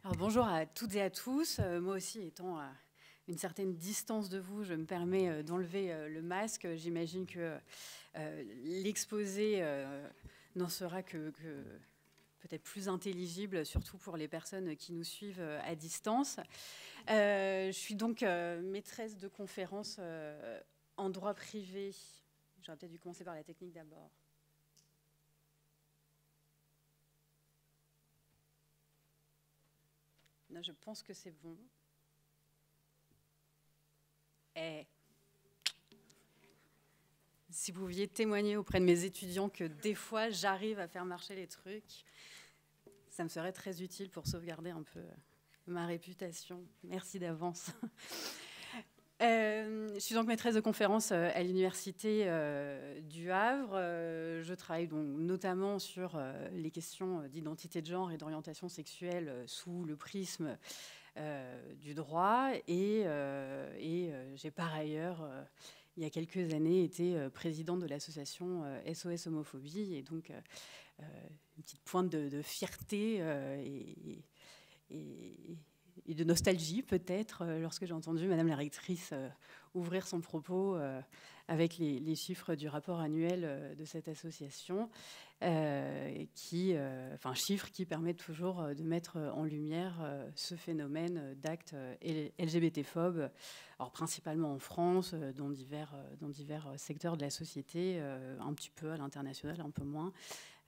Alors, bonjour à toutes et à tous. Moi aussi, étant à une certaine distance de vous, je me permets d'enlever le masque. J'imagine que l'exposé n'en sera que peut-être plus intelligible, surtout pour les personnes qui nous suivent à distance. Je suis donc maîtresse de conférence en droit privé. J'aurais peut-être dû commencer par la technique d'abord. Non, je pense que c'est bon. Si vous pouviez témoigner auprès de mes étudiants que des fois j'arrive à faire marcher les trucs, ça me serait très utile pour sauvegarder un peu ma réputation. Merci d'avance. Je suis donc maîtresse de conférence à l'Université du Havre. Je travaille donc notamment sur les questions d'identité de genre et d'orientation sexuelle sous le prisme du droit. Et j'ai par ailleurs, il y a quelques années, été présidente de l'association SOS Homophobie. Et donc, une petite pointe de fierté et de nostalgie peut-être lorsque j'ai entendu Madame la rectrice ouvrir son propos avec les chiffres du rapport annuel de cette association, chiffres qui permettent toujours de mettre en lumière ce phénomène d'actes LGBT-phobes, alors principalement en France, dans divers secteurs de la société, un petit peu à l'international, un peu moins.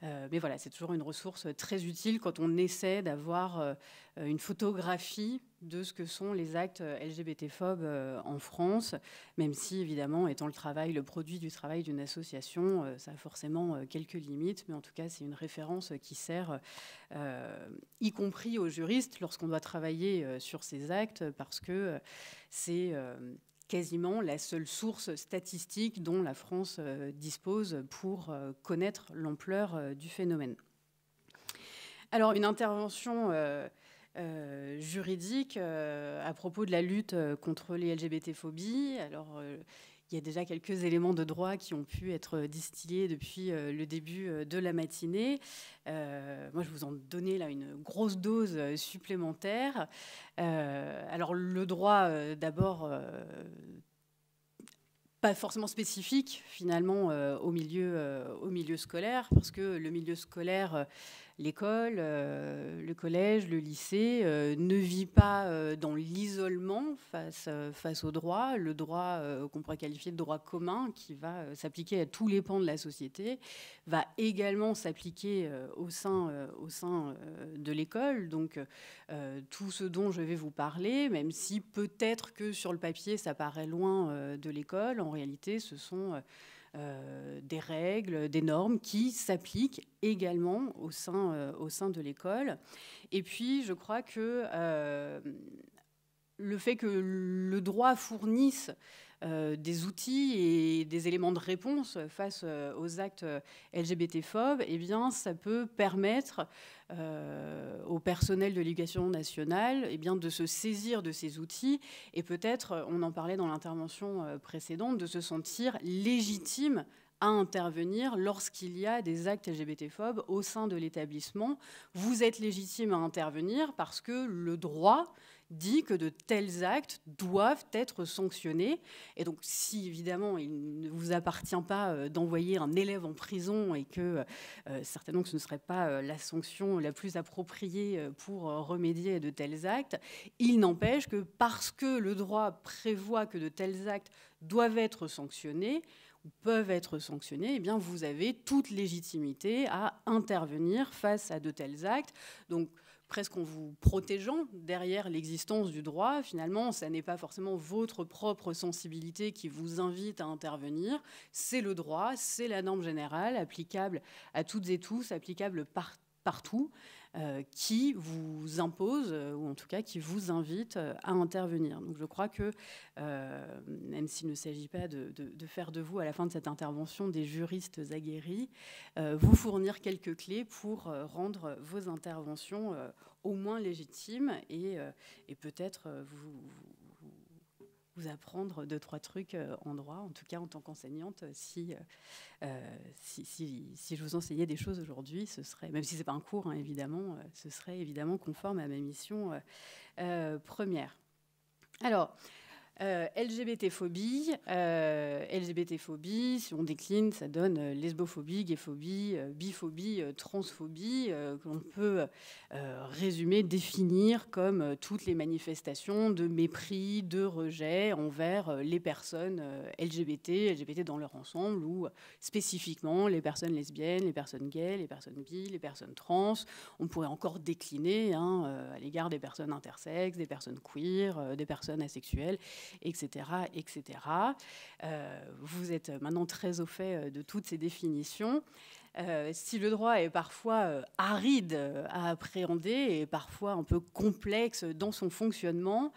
Mais voilà, c'est toujours une ressource très utile quand on essaie d'avoir une photographie de ce que sont les actes LGBT-phobes en France, même si, évidemment, étant le produit du travail d'une association, ça a forcément quelques limites, mais en tout cas, c'est une référence qui sert, y compris aux juristes, lorsqu'on doit travailler sur ces actes, parce que c'est quasiment la seule source statistique dont la France dispose pour connaître l'ampleur du phénomène. Alors, une intervention juridique à propos de la lutte contre les LGBT-phobies. Alors, il y a déjà quelques éléments de droit qui ont pu être distillés depuis le début de la matinée. Moi, je vous en donnais là une grosse dose supplémentaire. Alors, le droit, d'abord, pas forcément spécifique, finalement, au milieu scolaire, parce que le milieu scolaire, l'école, le collège, le lycée, ne vit pas dans l'isolement face au droit. Le droit qu'on pourrait qualifier de droit commun, qui va s'appliquer à tous les pans de la société, va également s'appliquer au sein de l'école. Donc, tout ce dont je vais vous parler, même si peut-être que sur le papier, ça paraît loin de l'école, en réalité, ce sont des règles, des normes qui s'appliquent également au sein de l'école. Et puis, je crois que le fait que le droit fournisse des outils et des éléments de réponse face aux actes LGBT-phobes, eh bien, ça peut permettre au personnel de l'éducation nationale de se saisir de ces outils et peut-être, on en parlait dans l'intervention précédente, de se sentir légitime à intervenir lorsqu'il y a des actes LGBT-phobes au sein de l'établissement. Vous êtes légitime à intervenir parce que le droit dit que de tels actes doivent être sanctionnés. Et donc, si évidemment il ne vous appartient pas d'envoyer un élève en prison et que certainement que ce ne serait pas la sanction la plus appropriée pour remédier à de tels actes, il n'empêche que parce que le droit prévoit que de tels actes doivent être sanctionnés, ou peuvent être sanctionnés, eh bien vous avez toute légitimité à intervenir face à de tels actes. Donc, presque en vous protégeant derrière l'existence du droit, finalement, ça n'est pas forcément votre propre sensibilité qui vous invite à intervenir. C'est le droit, c'est la norme générale, applicable à toutes et tous, applicable partout, qui vous impose, ou en tout cas qui vous invite à intervenir. Donc je crois que, même s'il ne s'agit pas de faire de vous, à la fin de cette intervention, des juristes aguerris, vous fournir quelques clés pour rendre vos interventions au moins légitimes et peut-être vous vous apprendre 2-3 trucs en droit, en tout cas en tant qu'enseignante. Si je vous enseignais des choses aujourd'hui, ce serait, même si ce n'est pas un cours, hein, évidemment, ce serait évidemment conforme à ma mission première. Alors, LGBT-phobie, si on décline, ça donne lesbophobie, gayphobie, biphobie, transphobie, qu'on peut résumer, définir comme toutes les manifestations de mépris, de rejet envers les personnes LGBT dans leur ensemble, ou spécifiquement les personnes lesbiennes, les personnes gays, les personnes bi, les personnes trans. On pourrait encore décliner à l'égard des personnes intersexes, des personnes queer, des personnes asexuelles, etc., etc. Vous êtes maintenant très au fait de toutes ces définitions. Si le droit est parfois aride à appréhender et parfois un peu complexe dans son fonctionnement,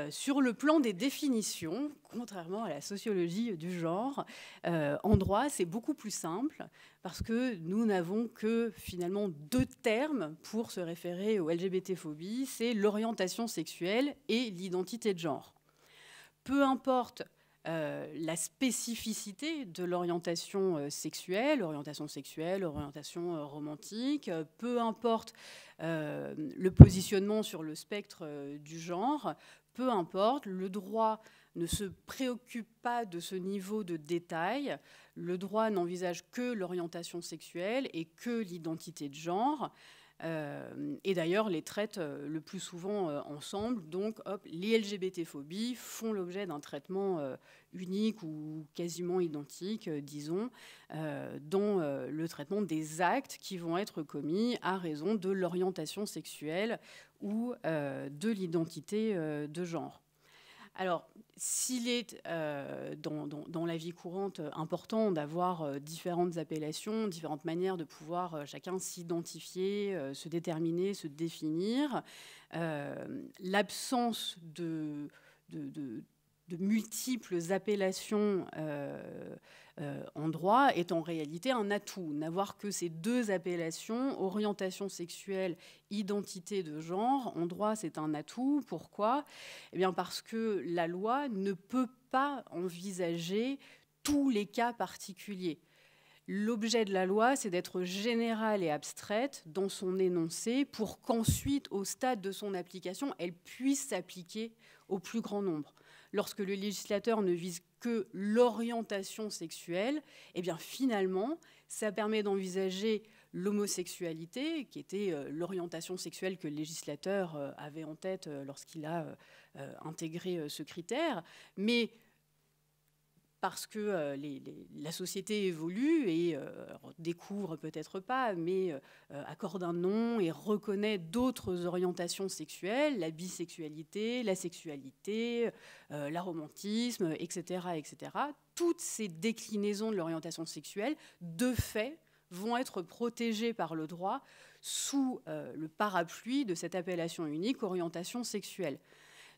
sur le plan des définitions, contrairement à la sociologie du genre, en droit, c'est beaucoup plus simple parce que nous n'avons que finalement 2 termes pour se référer aux LGBT-phobies, c'est l'orientation sexuelle et l'identité de genre. Peu importe la spécificité de l'orientation sexuelle, orientation romantique, peu importe le positionnement sur le spectre du genre, peu importe, le droit ne se préoccupe pas de ce niveau de détail. Le droit n'envisage que l'orientation sexuelle et que l'identité de genre. Et d'ailleurs, les traite le plus souvent ensemble. Donc, les LGBT-phobies font l'objet d'un traitement unique ou quasiment identique, disons, dans le traitement des actes qui vont être commis à raison de l'orientation sexuelle ou de l'identité de genre. Alors, s'il est dans la vie courante important d'avoir différentes appellations, différentes manières de pouvoir chacun s'identifier, se déterminer, se définir, l'absence de multiples appellations en droit est en réalité un atout. N'avoir que ces 2 appellations, orientation sexuelle, identité de genre, en droit, c'est un atout. Pourquoi ? Eh bien parce que la loi ne peut pas envisager tous les cas particuliers. L'objet de la loi, c'est d'être générale et abstraite dans son énoncé pour qu'ensuite, au stade de son application, elle puisse s'appliquer au plus grand nombre. Lorsque le législateur ne vise que l'orientation sexuelle, eh bien finalement, ça permet d'envisager l'homosexualité, qui était l'orientation sexuelle que le législateur avait en tête lorsqu'il a intégré ce critère, mais parce que la société évolue et découvre peut-être pas, mais accorde un nom et reconnaît d'autres orientations sexuelles, la bisexualité, la sexualité, l'aromantisme, etc., etc. Toutes ces déclinaisons de l'orientation sexuelle, de fait, vont être protégées par le droit sous le parapluie de cette appellation unique, orientation sexuelle.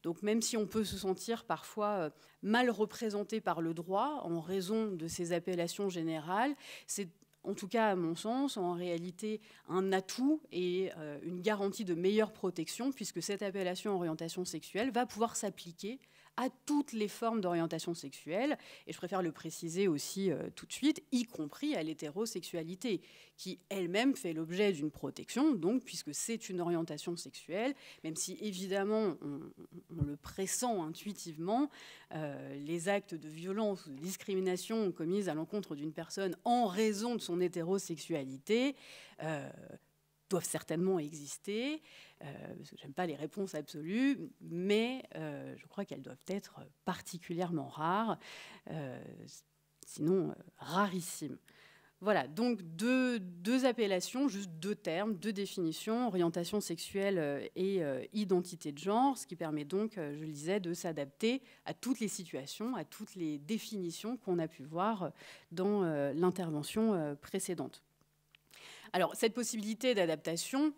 Donc même si on peut se sentir parfois mal représenté par le droit en raison de ces appellations générales, c'est en tout cas à mon sens en réalité un atout et une garantie de meilleure protection puisque cette appellation orientation sexuelle va pouvoir s'appliquer à toutes les formes d'orientation sexuelle, et je préfère le préciser aussi tout de suite, y compris à l'hétérosexualité, qui elle-même fait l'objet d'une protection, donc puisque c'est une orientation sexuelle, même si évidemment on le pressent intuitivement, les actes de violence ou de discrimination commis à l'encontre d'une personne en raison de son hétérosexualité doivent certainement exister. Parce que j'aime pas les réponses absolues, mais je crois qu'elles doivent être particulièrement rares, sinon rarissimes. Voilà, donc deux appellations, juste 2 termes, 2 définitions, orientation sexuelle et identité de genre, ce qui permet donc, je le disais, de s'adapter à toutes les situations, à toutes les définitions qu'on a pu voir dans l'intervention précédente. Alors, cette possibilité d'adaptation,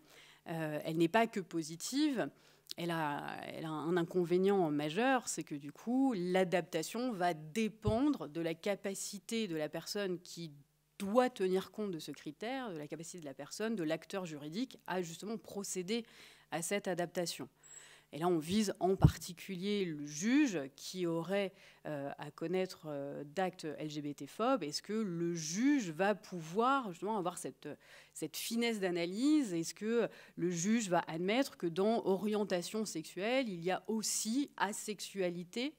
elle n'est pas que positive. Elle a un inconvénient majeur, c'est que du coup, l'adaptation va dépendre de la capacité de la personne qui doit tenir compte de ce critère, de la capacité de la personne, de l'acteur juridique, à justement procéder à cette adaptation. Et là, on vise en particulier le juge qui aurait à connaître d'actes LGBT-phobes. Est-ce que le juge va pouvoir justement avoir cette finesse d'analyse? Est-ce que le juge va admettre que dans orientation sexuelle, il y a aussi asexualité?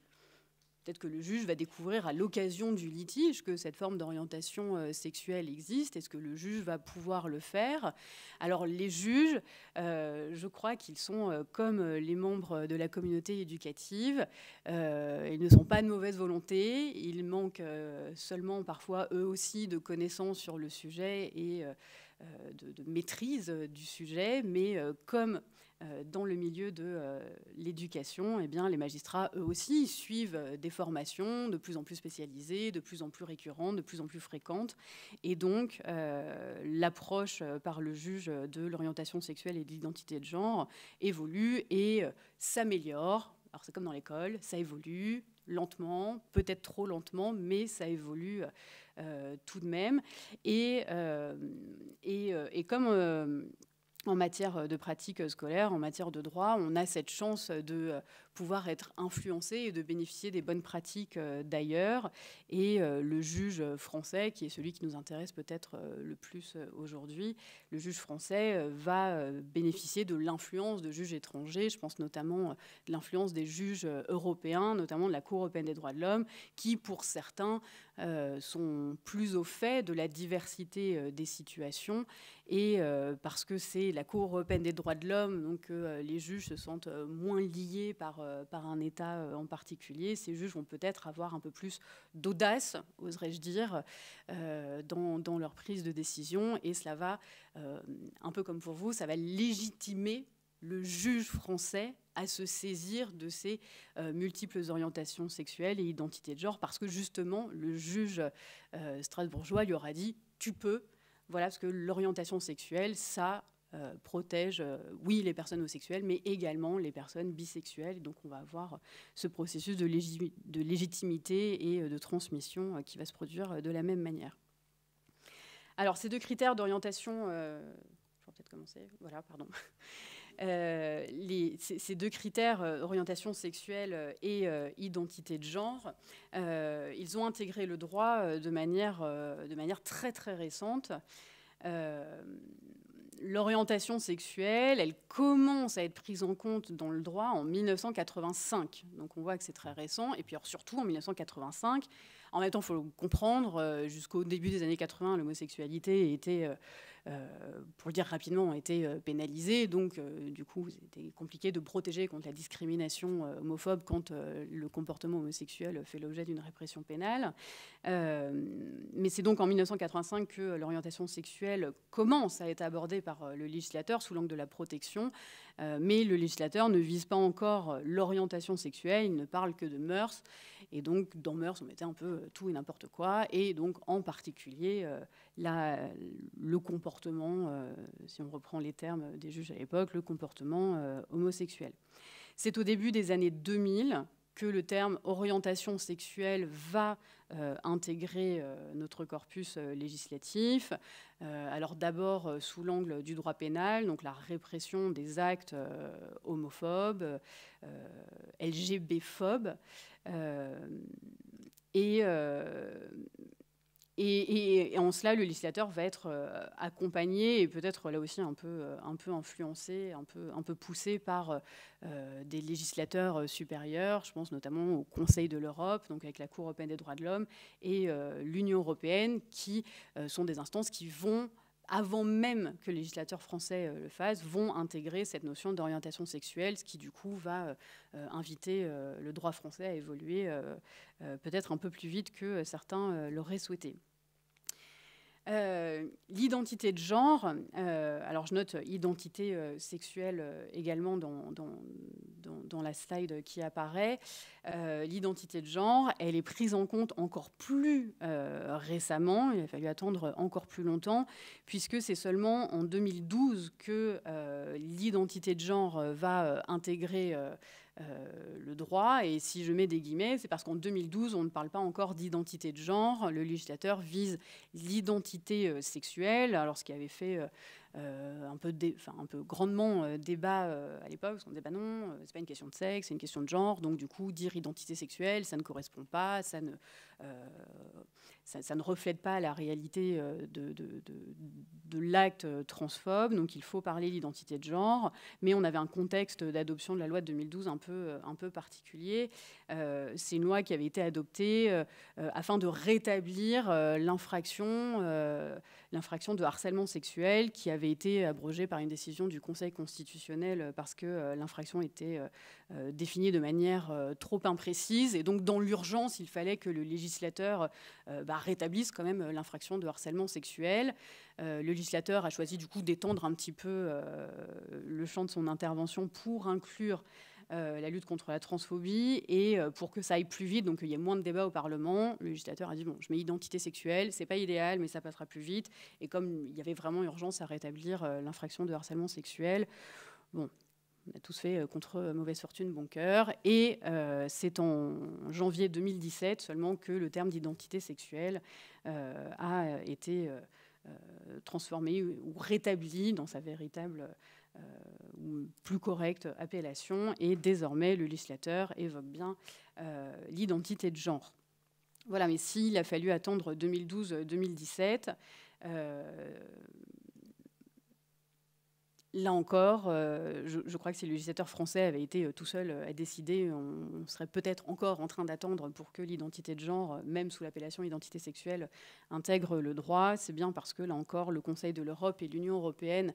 Peut-être que le juge va découvrir à l'occasion du litige que cette forme d'orientation sexuelle existe. Est-ce que le juge va pouvoir le faire? Alors les juges, je crois qu'ils sont comme les membres de la communauté éducative. Ils ne sont pas de mauvaise volonté. Ils manquent seulement parfois eux aussi de connaissances sur le sujet et de maîtrise du sujet. Mais comme dans le milieu de l'éducation, eh bien, les magistrats, eux aussi, suivent des formations de plus en plus spécialisées, de plus en plus récurrentes, de plus en plus fréquentes. Et donc, l'approche par le juge de l'orientation sexuelle et de l'identité de genre évolue et s'améliore. Alors, c'est comme dans l'école, ça évolue lentement, peut-être trop lentement, mais ça évolue tout de même. Et comme en matière de pratique scolaire, en matière de droit, on a cette chance de pouvoir être influencé et de bénéficier des bonnes pratiques d'ailleurs. Et le juge français, qui est celui qui nous intéresse peut-être le plus aujourd'hui, le juge français va bénéficier de l'influence de juges étrangers. Je pense notamment de l'influence des juges européens, notamment de la Cour européenne des droits de l'homme, qui, pour certains, sont plus au fait de la diversité des situations. Et parce que c'est la Cour européenne des droits de l'homme, donc les juges se sentent moins liés par un État en particulier, ces juges vont peut-être avoir un peu plus d'audace, oserais-je dire, dans leur prise de décision. Et cela va, un peu comme pour vous, ça va légitimer le juge français à se saisir de ces multiples orientations sexuelles et identités de genre, parce que justement, le juge strasbourgeois lui aura dit « tu peux ». Voilà, parce que l'orientation sexuelle, ça protège, oui, les personnes homosexuelles, mais également les personnes bisexuelles. Et donc, on va avoir ce processus de légitimité et de transmission qui va se produire de la même manière. Alors, ces deux critères d'orientation... je vais peut-être commencer. Voilà, pardon. Ces deux critères, orientation sexuelle et identité de genre, ils ont intégré le droit de manière très, très récente. L'orientation sexuelle, elle commence à être prise en compte dans le droit en 1985. Donc on voit que c'est très récent. Et puis alors, surtout en 1985, en même temps, il faut le comprendre, jusqu'au début des années 80, l'homosexualité était... pour le dire rapidement, était pénalisée. Donc, du coup, c'était compliqué de protéger contre la discrimination homophobe quand le comportement homosexuel fait l'objet d'une répression pénale. Mais c'est donc en 1985 que l'orientation sexuelle commence à être abordée par le législateur sous l'angle de la protection. Mais le législateur ne vise pas encore l'orientation sexuelle, il ne parle que de mœurs. Et donc, dans mœurs, on mettait un peu tout et n'importe quoi. Et donc, en particulier, le comportement, si on reprend les termes des juges à l'époque, le comportement homosexuel. C'est au début des années 2000 que le terme orientation sexuelle va intégrer notre corpus législatif. Alors d'abord sous l'angle du droit pénal, donc la répression des actes homophobes, LGBT-phobes, et en cela, le législateur va être accompagné et peut-être là aussi un peu influencé, un peu poussé par des législateurs supérieurs. Je pense notamment au Conseil de l'Europe, donc avec la Cour européenne des droits de l'homme, et l'Union européenne, qui sont des instances qui vont, avant même que le législateur français le fasse, vont intégrer cette notion d'orientation sexuelle, ce qui du coup va inviter le droit français à évoluer peut-être un peu plus vite que certains l'auraient souhaité. L'identité de genre, alors je note identité sexuelle également dans la slide qui apparaît. L'identité de genre, elle est prise en compte encore plus récemment, il a fallu attendre encore plus longtemps, puisque c'est seulement en 2012 que l'identité de genre va intégrer le droit. Et si je mets des guillemets, c'est parce qu'en 2012, on ne parle pas encore d'identité de genre. Le législateur vise l'identité sexuelle. Alors, ce qui avait fait un peu grandement débat à l'époque, parce qu'on disait, bah non, c'est pas une question de sexe, c'est une question de genre, donc du coup, dire identité sexuelle, ça ne correspond pas, ça ne reflète pas la réalité de l'acte transphobe, donc il faut parler d'identité de genre, mais on avait un contexte d'adoption de la loi de 2012 un peu particulier. C'est une loi qui avait été adoptée afin de rétablir l'infraction de harcèlement sexuel qui avait été abrogée par une décision du Conseil constitutionnel parce que l'infraction était définie de manière trop imprécise. Et donc, dans l'urgence, il fallait que le législateur rétablisse quand même l'infraction de harcèlement sexuel. Le législateur a choisi du coup d'étendre un petit peu le champ de son intervention pour inclure la lutte contre la transphobie et pour que ça aille plus vite, donc il y ait moins de débats au Parlement, le législateur a dit bon, je mets identité sexuelle, c'est pas idéal, mais ça passera plus vite. Et comme il y avait vraiment urgence à rétablir l'infraction de harcèlement sexuel, bon, on a tous fait contre mauvaise fortune bon cœur. Et c'est en janvier 2017 seulement que le terme d'identité sexuelle a été transformé ou rétabli dans sa véritable ou plus correcte appellation, et désormais le législateur évoque bien l'identité de genre. Voilà, mais s'il a fallu attendre 2012-2017, là encore, je crois que si le législateur français avait été tout seul à décider, on serait peut-être encore en train d'attendre pour que l'identité de genre, même sous l'appellation identité sexuelle, intègre le droit. C'est bien parce que, là encore, le Conseil de l'Europe et l'Union européenne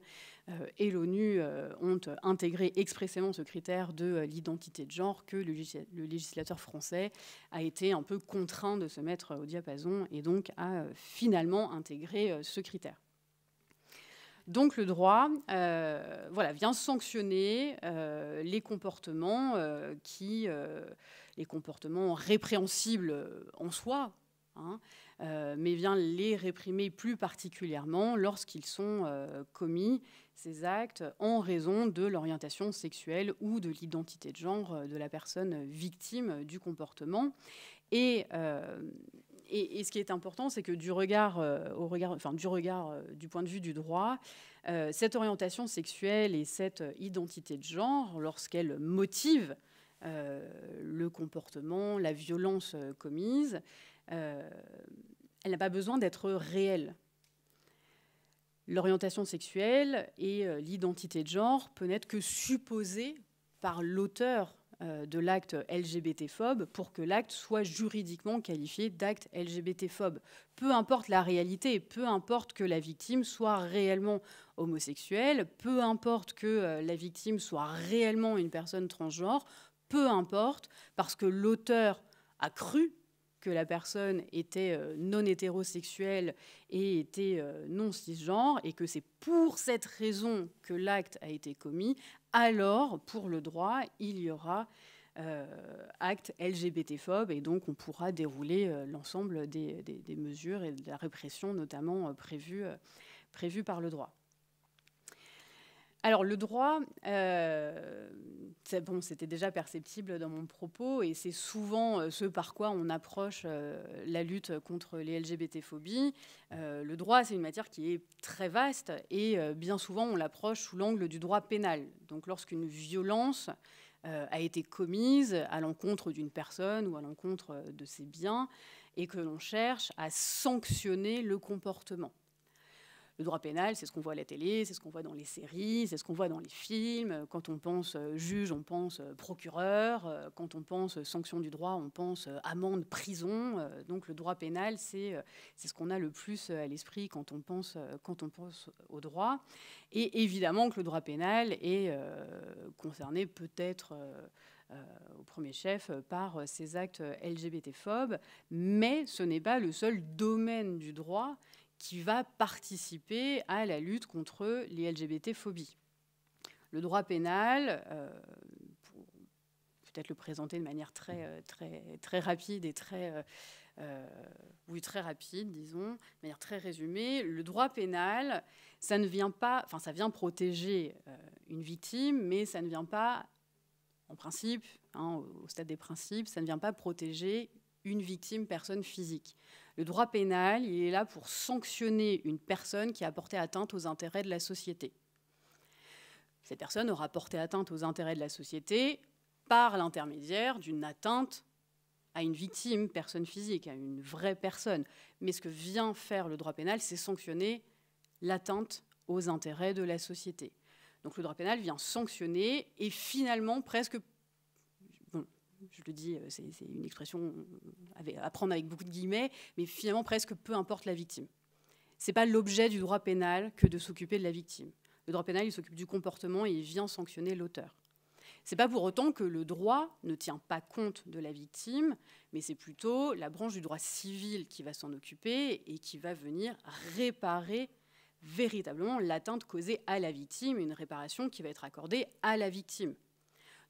et l'ONU ont intégré expressément ce critère de l'identité de genre que le législateur français a été un peu contraint de se mettre au diapason et donc a finalement intégré ce critère. Donc le droit vient sanctionner les comportements les comportements répréhensibles en soi, mais vient les réprimer plus particulièrement lorsqu'ils sont commis, ces actes, en raison de l'orientation sexuelle ou de l'identité de genre de la personne victime du comportement. Et ce qui est important, c'est que du point de vue du droit, cette orientation sexuelle et cette identité de genre, lorsqu'elle motive le comportement, la violence commise, elle n'a pas besoin d'être réelle. L'orientation sexuelle et l'identité de genre peut n'être que supposée par l'auteur de l'acte LGBT-phobe pour que l'acte soit juridiquement qualifié d'acte LGBT-phobe. Peu importe la réalité, peu importe que la victime soit réellement homosexuelle, peu importe que la victime soit réellement une personne transgenre, peu importe, parce que l'auteur a cru que la personne était non hétérosexuelle et était non cisgenre, et que c'est pour cette raison que l'acte a été commis, alors, pour le droit, il y aura acte LGBT-phobe, et donc on pourra dérouler l'ensemble des mesures et de la répression, notamment prévues par le droit. Alors, le droit, c'était déjà perceptible dans mon propos, et c'est souvent ce par quoi on approche la lutte contre les LGBT-phobies. Le droit, c'est une matière qui est très vaste, et bien souvent, on l'approche sous l'angle du droit pénal. Donc, lorsqu'une violence a été commise à l'encontre d'une personne ou à l'encontre de ses biens, et que l'on cherche à sanctionner le comportement. Le droit pénal, c'est ce qu'on voit à la télé, c'est ce qu'on voit dans les séries, c'est ce qu'on voit dans les films. Quand on pense juge, on pense procureur. Quand on pense sanction du droit, on pense amende, prison. Donc le droit pénal, c'est ce qu'on a le plus à l'esprit quand on pense au droit. Et évidemment que le droit pénal est concerné peut-être au premier chef par ces actes LGBT-phobes, mais ce n'est pas le seul domaine du droit qui va participer à la lutte contre les LGBT-phobies. Le droit pénal, pour peut-être le présenter de manière très rapide et très rapide, disons, de manière très résumée, le droit pénal, ça ne vient pas, enfin ça vient protéger une victime, mais ça ne vient pas, en principe, au stade des principes, ça ne vient pas protéger une victime, personne physique. Le droit pénal, il est là pour sanctionner une personne qui a porté atteinte aux intérêts de la société. Cette personne aura porté atteinte aux intérêts de la société par l'intermédiaire d'une atteinte à une victime, personne physique, à une vraie personne. Mais ce que vient faire le droit pénal, c'est sanctionner l'atteinte aux intérêts de la société. Donc le droit pénal vient sanctionner et finalement presque, bon, je le dis, c'est une expression à prendre avec beaucoup de guillemets, mais finalement presque peu importe la victime. Ce n'est pas l'objet du droit pénal que de s'occuper de la victime. Le droit pénal, il s'occupe du comportement et il vient sanctionner l'auteur. Ce n'est pas pour autant que le droit ne tient pas compte de la victime, mais c'est plutôt la branche du droit civil qui va s'en occuper et qui va venir réparer véritablement l'atteinte causée à la victime, une réparation qui va être accordée à la victime.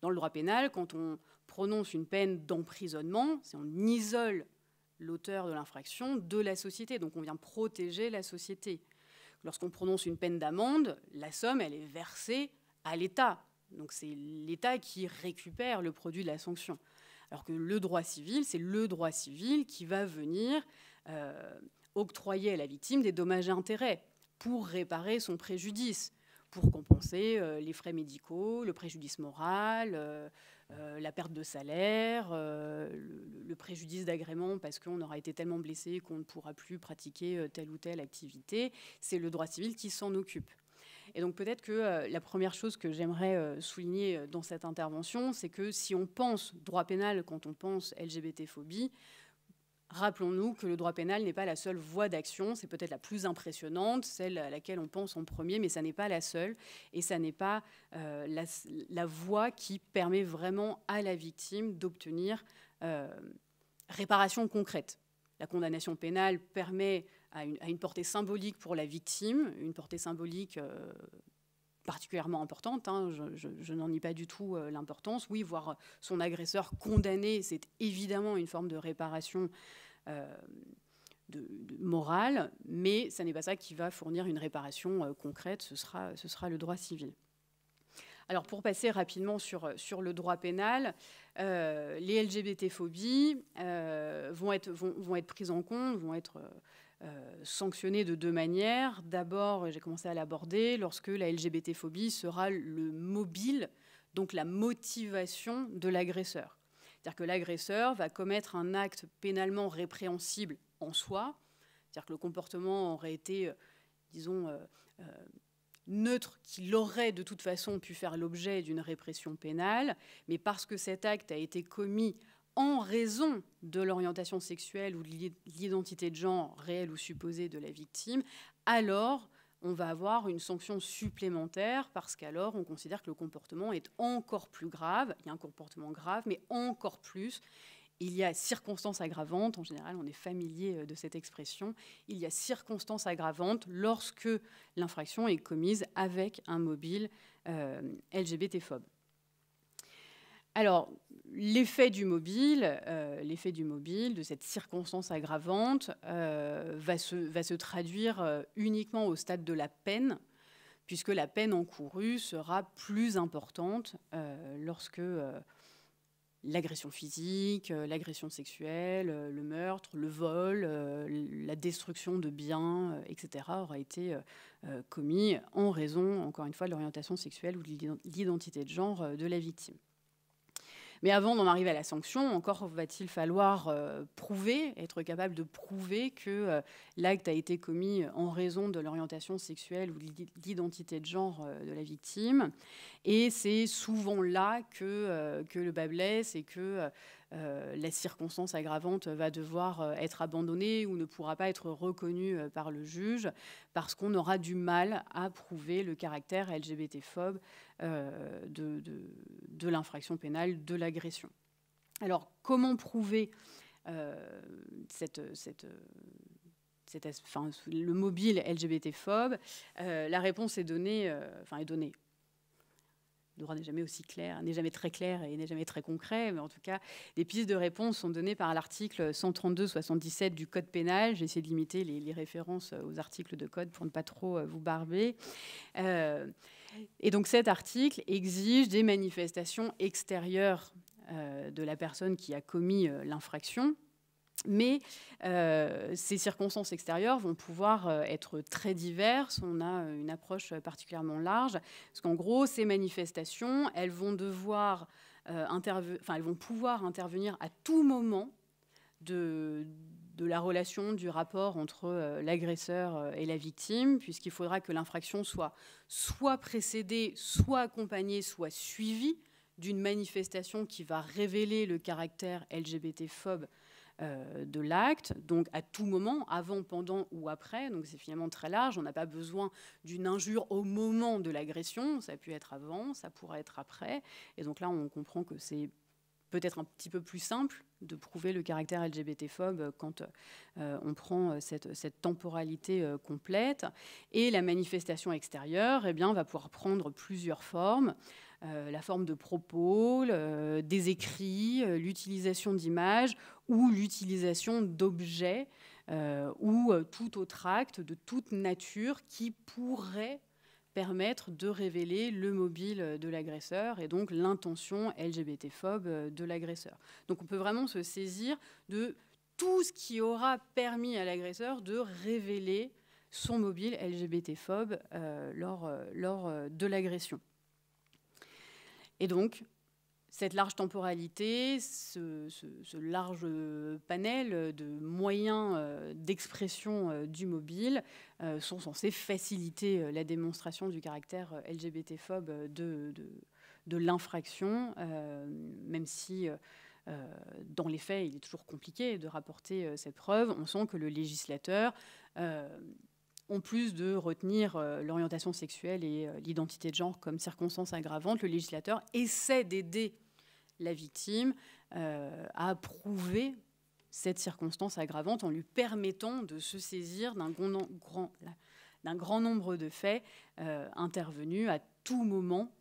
Dans le droit pénal, quand on prononce une peine d'emprisonnement, c'est on isole l'auteur de l'infraction de la société, donc on vient protéger la société. Lorsqu'on prononce une peine d'amende, la somme, elle est versée à l'État. Donc c'est l'État qui récupère le produit de la sanction. Alors que le droit civil, c'est le droit civil qui va venir octroyer à la victime des dommages et intérêts pour réparer son préjudice, pour compenser les frais médicaux, le préjudice moral, la perte de salaire, le préjudice d'agrément parce qu'on aura été tellement blessé qu'on ne pourra plus pratiquer telle ou telle activité. C'est le droit civil qui s'en occupe. Et donc peut-être que la première chose que j'aimerais souligner dans cette intervention, c'est que si on pense droit pénal quand on pense LGBT-phobie, rappelons-nous que le droit pénal n'est pas la seule voie d'action, c'est peut-être la plus impressionnante, celle à laquelle on pense en premier, mais ça n'est pas la seule, et ça n'est pas la voie qui permet vraiment à la victime d'obtenir réparation concrète. La condamnation pénale permet à une portée symbolique pour la victime, une portée symbolique particulièrement importante, hein, je n'en nie pas du tout l'importance. Oui, voir son agresseur condamné, c'est évidemment une forme de réparation morale, mais ce n'est pas ça qui va fournir une réparation concrète, ce sera le droit civil. Alors pour passer rapidement sur le droit pénal, les LGBT-phobies vont être prises en compte, vont être sanctionnées de deux manières. D'abord, j'ai commencé à l'aborder, lorsque la LGBT-phobie sera le mobile, donc la motivation de l'agresseur. C'est-à-dire que l'agresseur va commettre un acte pénalement répréhensible en soi, c'est-à-dire que le comportement aurait été, disons, neutre, qu'il aurait de toute façon pu faire l'objet d'une répression pénale, mais parce que cet acte a été commis en raison de l'orientation sexuelle ou de l'identité de genre réelle ou supposée de la victime, alors on va avoir une sanction supplémentaire parce qu'alors on considère que le comportement est encore plus grave. Il y a un comportement grave, mais encore plus. Il y a circonstances aggravantes, en général on est familier de cette expression, il y a circonstances aggravantes lorsque l'infraction est commise avec un mobile LGBT-phobe. Alors, l'effet du mobile, de cette circonstance aggravante, va se traduire uniquement au stade de la peine, puisque la peine encourue sera plus importante lorsque l'agression physique, l'agression sexuelle, le meurtre, le vol, la destruction de biens, etc. aura été commis en raison, encore une fois, de l'orientation sexuelle ou de l'identité de genre de la victime. Mais avant d'en arriver à la sanction, encore va-t-il falloir être capable de prouver que l'acte a été commis en raison de l'orientation sexuelle ou de l'identité de genre de la victime. Et c'est souvent là que le bât blesse et que la circonstance aggravante va devoir être abandonnée ou ne pourra pas être reconnue par le juge parce qu'on aura du mal à prouver le caractère LGBT-phobe de l'infraction pénale de l'agression. Alors, comment prouver le mobile LGBT-phobe? La réponse est donnée. Le droit n'est jamais aussi clair, n'est jamais très clair et n'est jamais très concret, mais en tout cas, des pistes de réponse sont données par l'article 132-77 du Code pénal. J'ai essayé de limiter les références aux articles de code pour ne pas trop vous barber. Et donc cet article exige des manifestations extérieures de la personne qui a commis l'infraction, Mais ces circonstances extérieures vont pouvoir être très diverses. On a une approche particulièrement large, parce qu'en gros, ces manifestations, elles vont devoir elles vont pouvoir intervenir à tout moment de la relation, du rapport entre l'agresseur et la victime, puisqu'il faudra que l'infraction soit précédée, soit accompagnée, soit suivie d'une manifestation qui va révéler le caractère LGBT-phobe de l'acte, donc à tout moment, avant, pendant ou après. Donc c'est finalement très large. On n'a pas besoin d'une injure au moment de l'agression. Ça a pu être avant, ça pourrait être après. Et donc là, on comprend que c'est peut-être un petit peu plus simple de prouver le caractère LGBT-phobe quand on prend cette temporalité complète. Et la manifestation extérieure, eh bien, va pouvoir prendre plusieurs formes. La forme de propos, des écrits, l'utilisation d'images ou l'utilisation d'objets ou tout autre acte de toute nature qui pourrait permettre de révéler le mobile de l'agresseur et donc l'intention LGBT-phobe de l'agresseur. Donc on peut vraiment se saisir de tout ce qui aura permis à l'agresseur de révéler son mobile LGBT-phobe lors de l'agression. Et donc, cette large temporalité, ce large panel de moyens d'expression du mobile sont censés faciliter la démonstration du caractère LGBT-phobe de l'infraction, même si dans les faits, il est toujours compliqué de rapporter cette preuve. On sent que le législateur, en plus de retenir l'orientation sexuelle et l'identité de genre comme circonstance aggravante, le législateur essaie d'aider la victime à prouver cette circonstance aggravante en lui permettant de se saisir d'un grand nombre de faits intervenus à tout moment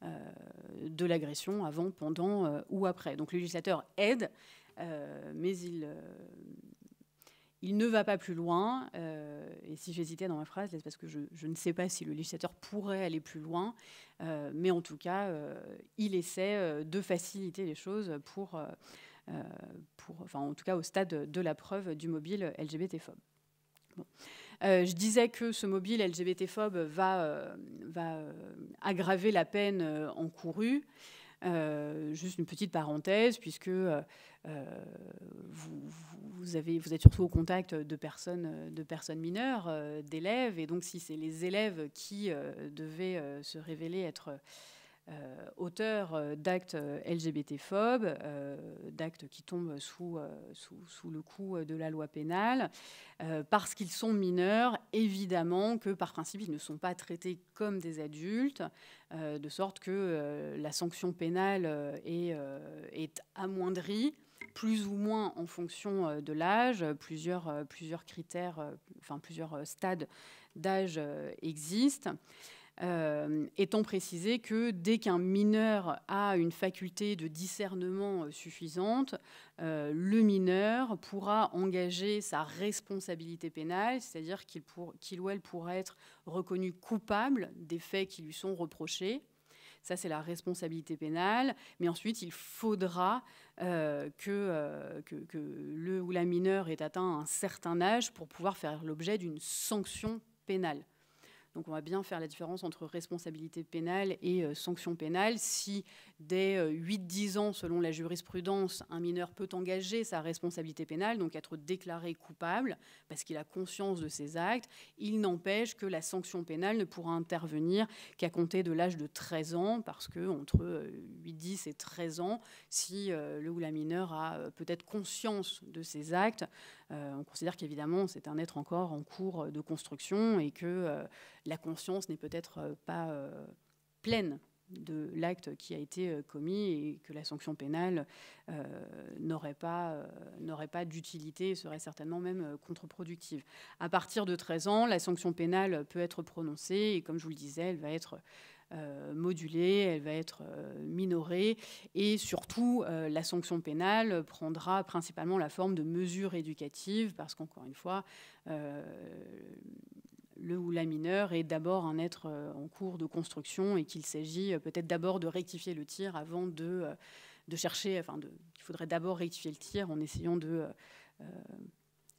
de l'agression, avant, pendant ou après. Donc le législateur aide, mais il ne va pas plus loin. Et si j'hésitais dans ma phrase, c'est parce que je ne sais pas si le législateur pourrait aller plus loin. Mais en tout cas, il essaie de faciliter les choses enfin, en tout cas au stade de la preuve du mobile LGBT-phobe. Bon. Je disais que ce mobile LGBT-phobe va aggraver la peine encourue. Juste une petite parenthèse, puisque vous êtes surtout au contact de personnes mineures, d'élèves, et donc si c'est les élèves qui devaient se révéler être auteurs d'actes LGBT-phobes, d'actes qui tombent sous le coup de la loi pénale, parce qu'ils sont mineurs, évidemment que par principe, ils ne sont pas traités comme des adultes, de sorte que la sanction pénale est amoindrie, plus ou moins en fonction de l'âge. Plusieurs critères, plusieurs stades d'âge existent. Étant précisé que dès qu'un mineur a une faculté de discernement suffisante, le mineur pourra engager sa responsabilité pénale, c'est-à-dire qu'il ou elle pourra être reconnu coupable des faits qui lui sont reprochés. Ça, c'est la responsabilité pénale. Mais ensuite, il faudra que le ou la mineure ait atteint un certain âge pour pouvoir faire l'objet d'une sanction pénale. Donc on va bien faire la différence entre responsabilité pénale et sanction pénale. Si dès 8-10 ans, selon la jurisprudence, un mineur peut engager sa responsabilité pénale, donc être déclaré coupable parce qu'il a conscience de ses actes, il n'empêche que la sanction pénale ne pourra intervenir qu'à compter de l'âge de 13 ans, parce qu'entre 8-10 et 13 ans, si le ou la mineure a peut-être conscience de ses actes, on considère qu'évidemment c'est un être encore en cours de construction et que la conscience n'est peut-être pas pleine de l'acte qui a été commis et que la sanction pénale n'aurait pas d'utilité et serait certainement même contre-productive. À partir de 13 ans, la sanction pénale peut être prononcée et comme je vous le disais, elle va être modulée, elle va être minorée et surtout la sanction pénale prendra principalement la forme de mesures éducatives parce qu'encore une fois, le ou la mineure est d'abord un être en cours de construction et qu'il s'agit peut-être d'abord de rectifier le tir avant de chercher, il faudrait d'abord rectifier le tir en essayant de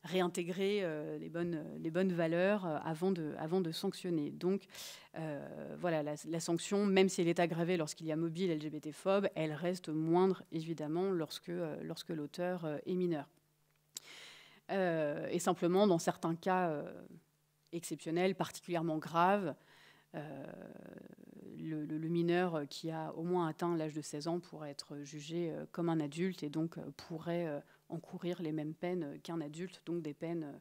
réintégrer les bonnes valeurs avant de sanctionner. Donc, voilà, la sanction, même si elle est aggravée lorsqu'il y a mobile LGBT-phobe, elle reste moindre, évidemment, lorsque l'auteur est mineur. Et simplement, dans certains cas exceptionnels, particulièrement graves, le mineur qui a au moins atteint l'âge de 16 ans pourrait être jugé comme un adulte et donc pourrait encourir les mêmes peines qu'un adulte, donc des peines,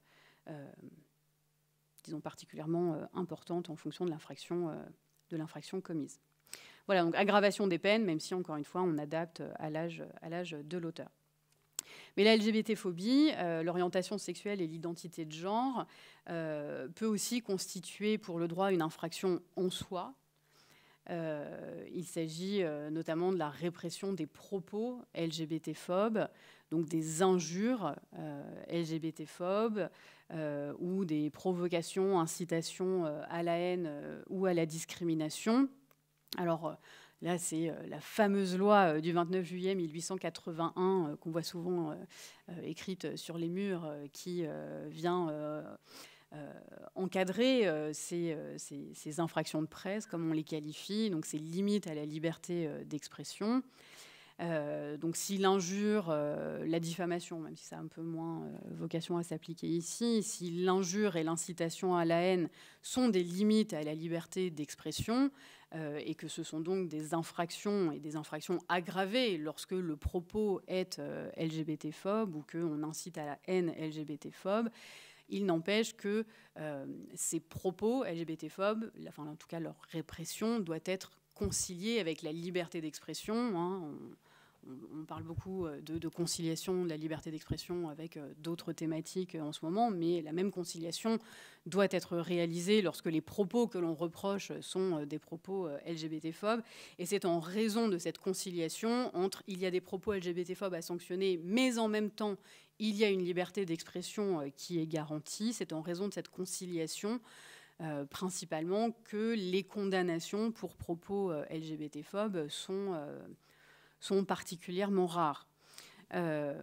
disons, particulièrement importantes en fonction de l'infraction commise. Voilà, donc aggravation des peines, même si, encore une fois, on adapte à l'âge de l'auteur. Mais la LGBT-phobie, l'orientation sexuelle et l'identité de genre, peut aussi constituer pour le droit une infraction en soi. Il s'agit notamment de la répression des propos LGBT-phobes, donc des injures LGBT-phobes ou des provocations, incitations à la haine ou à la discrimination. Alors là, c'est la fameuse loi du 29 juillet 1881 qu'on voit souvent écrite sur les murs qui vient encadrer ces infractions de presse, comme on les qualifie, donc ces limites à la liberté d'expression. Donc si l'injure, la diffamation, même si ça a un peu moins vocation à s'appliquer ici, si l'injure et l'incitation à la haine sont des limites à la liberté d'expression, et que ce sont donc des infractions et des infractions aggravées lorsque le propos est LGBT-phobe ou qu'on incite à la haine LGBT-phobe, il n'empêche que ces propos LGBT-phobes, enfin en tout cas leur répression, doit être conciliée avec la liberté d'expression. Hein. On parle beaucoup de conciliation de la liberté d'expression avec d'autres thématiques en ce moment, mais la même conciliation doit être réalisée lorsque les propos que l'on reproche sont des propos LGBT-phobes. Et c'est en raison de cette conciliation entre il y a des propos LGBT-phobes à sanctionner, mais en même temps, il y a une liberté d'expression qui est garantie. C'est en raison de cette conciliation principalement que les condamnations pour propos LGBT-phobes sont particulièrement rares. À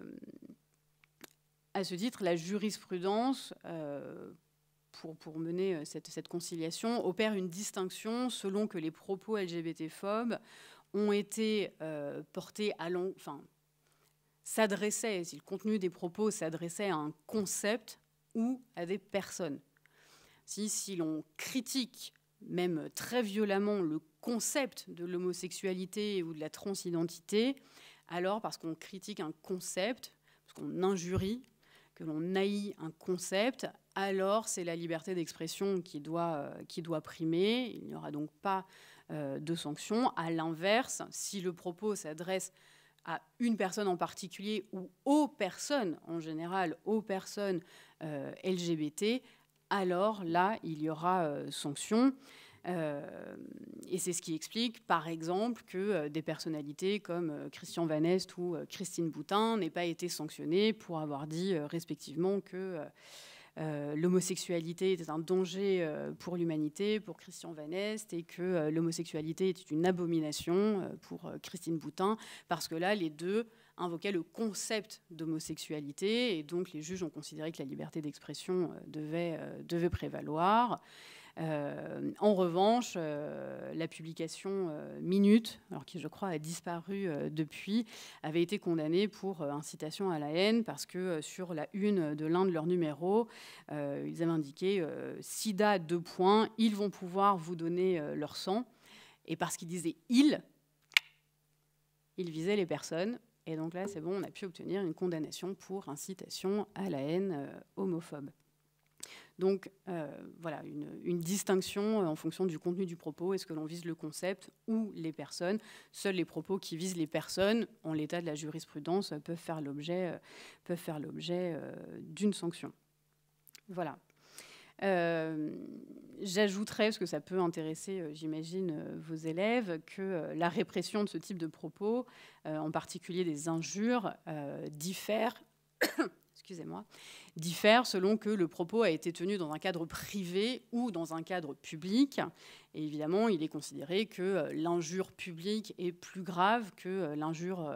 ce titre, la jurisprudence, pour mener cette conciliation, opère une distinction selon que les propos LGBT-phobes ont été portés s'adressaient, si le contenu des propos s'adressait à un concept ou à des personnes. Si l'on critique même très violemment le concept de l'homosexualité ou de la transidentité, alors parce qu'on critique un concept, parce qu'on injurie, que l'on haït un concept, alors c'est la liberté d'expression qui doit primer. Il n'y aura donc pas de sanction. À l'inverse, si le propos s'adresse à une personne en particulier ou aux personnes en général, aux personnes LGBT, alors là, il y aura sanction. Et c'est ce qui explique, par exemple, que des personnalités comme Christian Van Est ou Christine Boutin n'aient pas été sanctionnées pour avoir dit respectivement que l'homosexualité était un danger pour l'humanité pour Christian Van Est et que l'homosexualité était une abomination pour Christine Boutin, parce que là, les deux invoquaient le concept d'homosexualité et donc les juges ont considéré que la liberté d'expression devait prévaloir. En revanche, la publication Minute, alors qui je crois a disparu depuis, avait été condamnée pour incitation à la haine parce que sur la une de l'un de leurs numéros, ils avaient indiqué SIDA : ils vont pouvoir vous donner leur sang. Et parce qu'ils disaient ils visaient les personnes. Et donc là, c'est bon, on a pu obtenir une condamnation pour incitation à la haine homophobe. Donc voilà, une distinction en fonction du contenu du propos. Est-ce que l'on vise le concept ou les personnes? Seuls les propos qui visent les personnes, en l'état de la jurisprudence, peuvent faire l'objet d'une sanction. Voilà. J'ajouterais, parce que ça peut intéresser, j'imagine, vos élèves, que la répression de ce type de propos, en particulier des injures, diffère excusez-moi, diffère selon que le propos a été tenu dans un cadre privé ou dans un cadre public. Et évidemment, il est considéré que l'injure publique est plus grave que l'injure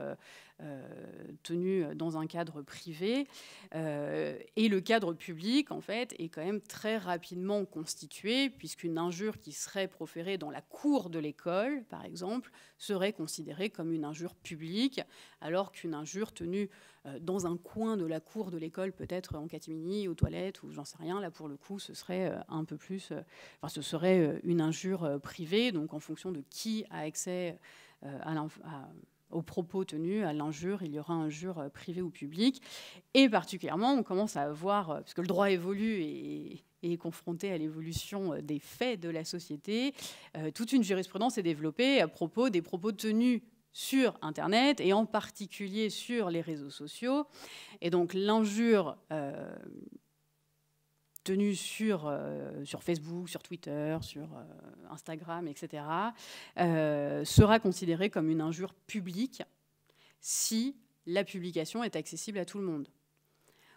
tenue dans un cadre privé. Et le cadre public, en fait, est quand même très rapidement constitué, puisqu'une injure qui serait proférée dans la cour de l'école, par exemple, serait considérée comme une injure publique, alors qu'une injure tenue dans un coin de la cour de l'école, peut-être en catimini, aux toilettes, ou j'en sais rien, là, pour le coup, ce serait un peu plus... Enfin, ce serait une injure privée, donc en fonction de qui a accès aux propos tenus, à l'injure, il y aura injure privée ou publique. Et particulièrement, on commence à voir, puisque le droit évolue et est confronté à l'évolution des faits de la société, toute une jurisprudence est développée à propos des propos tenus sur Internet, et en particulier sur les réseaux sociaux. Et donc l'injure tenue sur Facebook, sur Twitter, sur Instagram, etc., sera considérée comme une injure publique si la publication est accessible à tout le monde.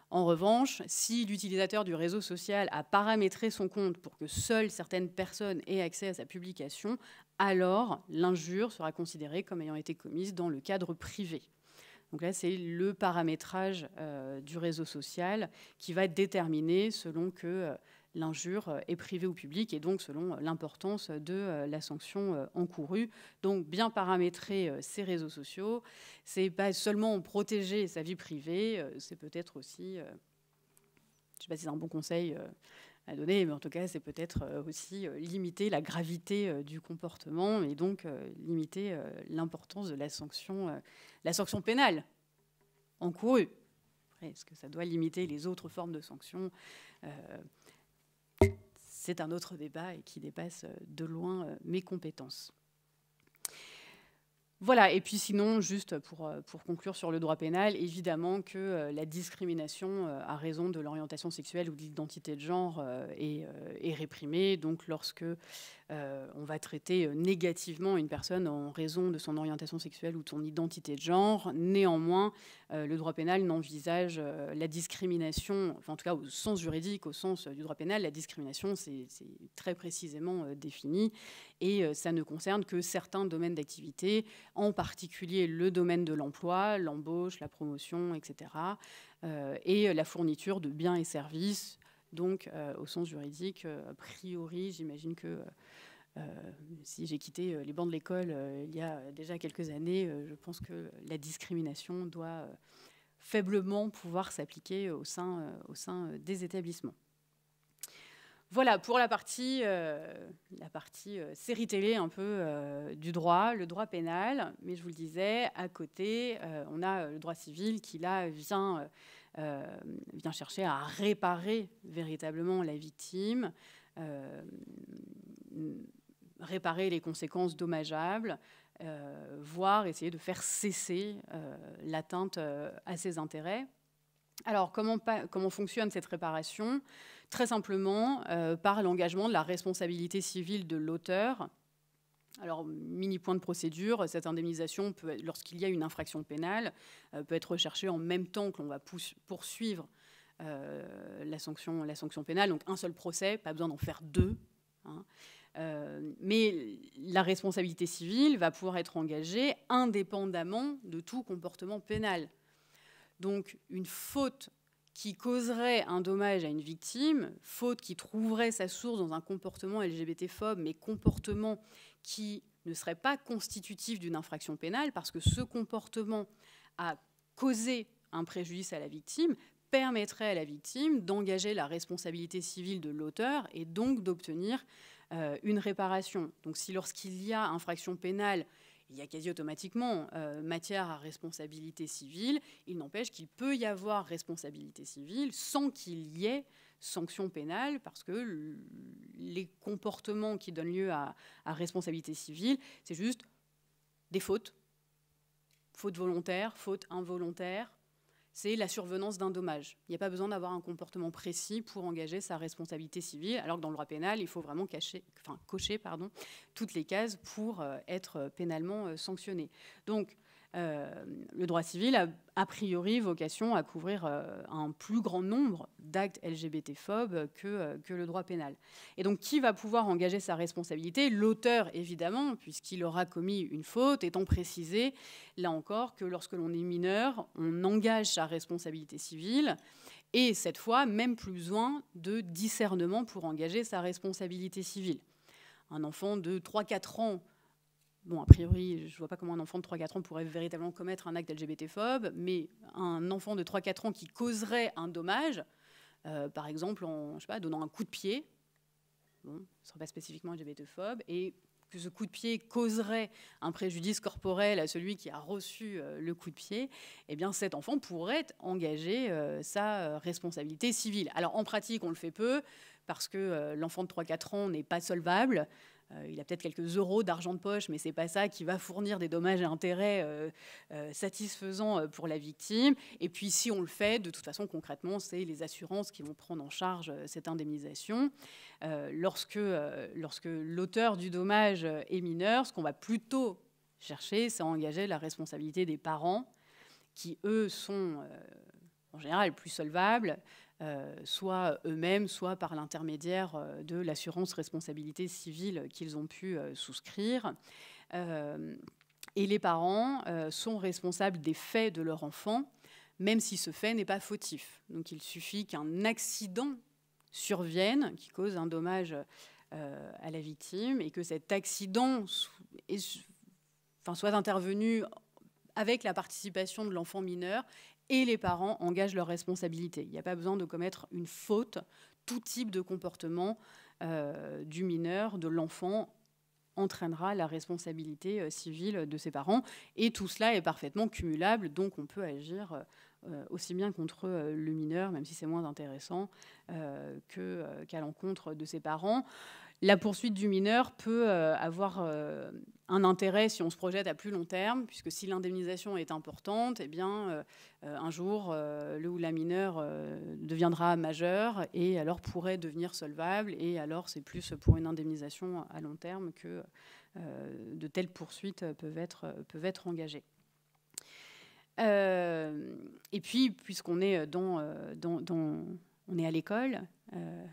En revanche, si l'utilisateur du réseau social a paramétré son compte pour que seules certaines personnes aient accès à sa publication, alors l'injure sera considérée comme ayant été commise dans le cadre privé. Donc là, c'est le paramétrage du réseau social qui va déterminer selon que l'injure est privée ou publique, et donc selon l'importance de la sanction encourue. Donc bien paramétrer ces réseaux sociaux, c'est pas seulement protéger sa vie privée, c'est peut-être aussi, je ne sais pas si c'est un bon conseil à donner, mais en tout cas, c'est peut-être aussi limiter la gravité du comportement, et donc limiter l'importance de la sanction pénale encourue. Est-ce que ça doit limiter les autres formes de sanctions? C'est un autre débat et qui dépasse de loin mes compétences. Voilà, et puis sinon, juste pour conclure sur le droit pénal, évidemment que la discrimination à raison de l'orientation sexuelle ou de l'identité de genre est réprimée. Donc lorsque on va traiter négativement une personne en raison de son orientation sexuelle ou de son identité de genre, néanmoins, le droit pénal n'envisage la discrimination, enfin en tout cas au sens juridique, au sens du droit pénal, la discrimination, c'est très précisément défini, et ça ne concerne que certains domaines d'activité, en particulier le domaine de l'emploi, l'embauche, la promotion, etc., et la fourniture de biens et services. Donc, au sens juridique, a priori, j'imagine que si j'ai quitté les bancs de l'école il y a déjà quelques années, je pense que la discrimination doit faiblement pouvoir s'appliquer au sein des établissements. Voilà pour la partie série télé un peu du droit, le droit pénal. Mais je vous le disais, à côté, on a le droit civil qui, là, vient chercher à réparer véritablement la victime, réparer les conséquences dommageables, voire essayer de faire cesser l'atteinte à ses intérêts. Alors, comment fonctionne cette réparation? Très simplement, par l'engagement de la responsabilité civile de l'auteur. Alors, mini point de procédure, cette indemnisation, lorsqu'il y a une infraction pénale, peut être recherchée en même temps que l'on va poursuivre la sanction pénale. Donc, un seul procès, pas besoin d'en faire deux. Hein. Mais la responsabilité civile va pouvoir être engagée indépendamment de tout comportement pénal. Donc, une faute qui causerait un dommage à une victime, faute qui trouverait sa source dans un comportement LGBT-phobe, mais comportement qui ne serait pas constitutif d'une infraction pénale, parce que ce comportement a causé un préjudice à la victime, permettrait à la victime d'engager la responsabilité civile de l'auteur et donc d'obtenir une réparation. Donc si lorsqu'il y a infraction pénale, il y a quasi automatiquement matière à responsabilité civile, il n'empêche qu'il peut y avoir responsabilité civile sans qu'il y ait sanction pénale, parce que les comportements qui donnent lieu à responsabilité civile, c'est juste des fautes. Faute volontaire, faute involontaire, c'est la survenance d'un dommage. Il n'y a pas besoin d'avoir un comportement précis pour engager sa responsabilité civile, alors que dans le droit pénal, il faut vraiment cocher toutes les cases pour être pénalement sanctionné. Donc, le droit civil a priori vocation à couvrir un plus grand nombre d'actes LGBT-phobes que le droit pénal. Et donc, qui va pouvoir engager sa responsabilité? L'auteur, évidemment, puisqu'il aura commis une faute, étant précisé, là encore, que lorsque l'on est mineur, on engage sa responsabilité civile. Et cette fois, même plus besoin de discernement pour engager sa responsabilité civile. Un enfant de 3-4 ans, bon, a priori, je ne vois pas comment un enfant de 3-4 ans pourrait véritablement commettre un acte LGBT-phobe, mais un enfant de 3-4 ans qui causerait un dommage, par exemple en donnant un coup de pied, bon, ce ne serait pas spécifiquement LGBT-phobe, et que ce coup de pied causerait un préjudice corporel à celui qui a reçu le coup de pied, eh bien cet enfant pourrait engager sa responsabilité civile. Alors en pratique, on le fait peu, parce que l'enfant de 3-4 ans n'est pas solvable. Il a peut-être quelques euros d'argent de poche, mais ce n'est pas ça qui va fournir des dommages et intérêts satisfaisants pour la victime. Et puis, si on le fait, de toute façon, concrètement, c'est les assurances qui vont prendre en charge cette indemnisation. Lorsque l'auteur du dommage est mineur, ce qu'on va plutôt chercher, c'est à engager la responsabilité des parents, qui, eux, sont en général plus solvables, soit eux-mêmes, soit par l'intermédiaire de l'assurance responsabilité civile qu'ils ont pu souscrire. Et les parents sont responsables des faits de leur enfant, même si ce fait n'est pas fautif. Donc il suffit qu'un accident survienne, qui cause un dommage à la victime, et que cet accident soit intervenu avec la participation de l'enfant mineur, et les parents engagent leur responsabilité. Il n'y a pas besoin de commettre une faute. Tout type de comportement du mineur, de l'enfant, entraînera la responsabilité civile de ses parents. Et tout cela est parfaitement cumulable, donc on peut agir aussi bien contre le mineur, même si c'est moins intéressant, qu'à l'encontre de ses parents. La poursuite du mineur peut avoir un intérêt si on se projette à plus long terme, puisque si l'indemnisation est importante, eh bien, un jour, le ou la mineure deviendra majeur et alors pourrait devenir solvable. Et alors, c'est plus pour une indemnisation à long terme que de telles poursuites peuvent être engagées. Et puis, puisqu'on est on est à l'école,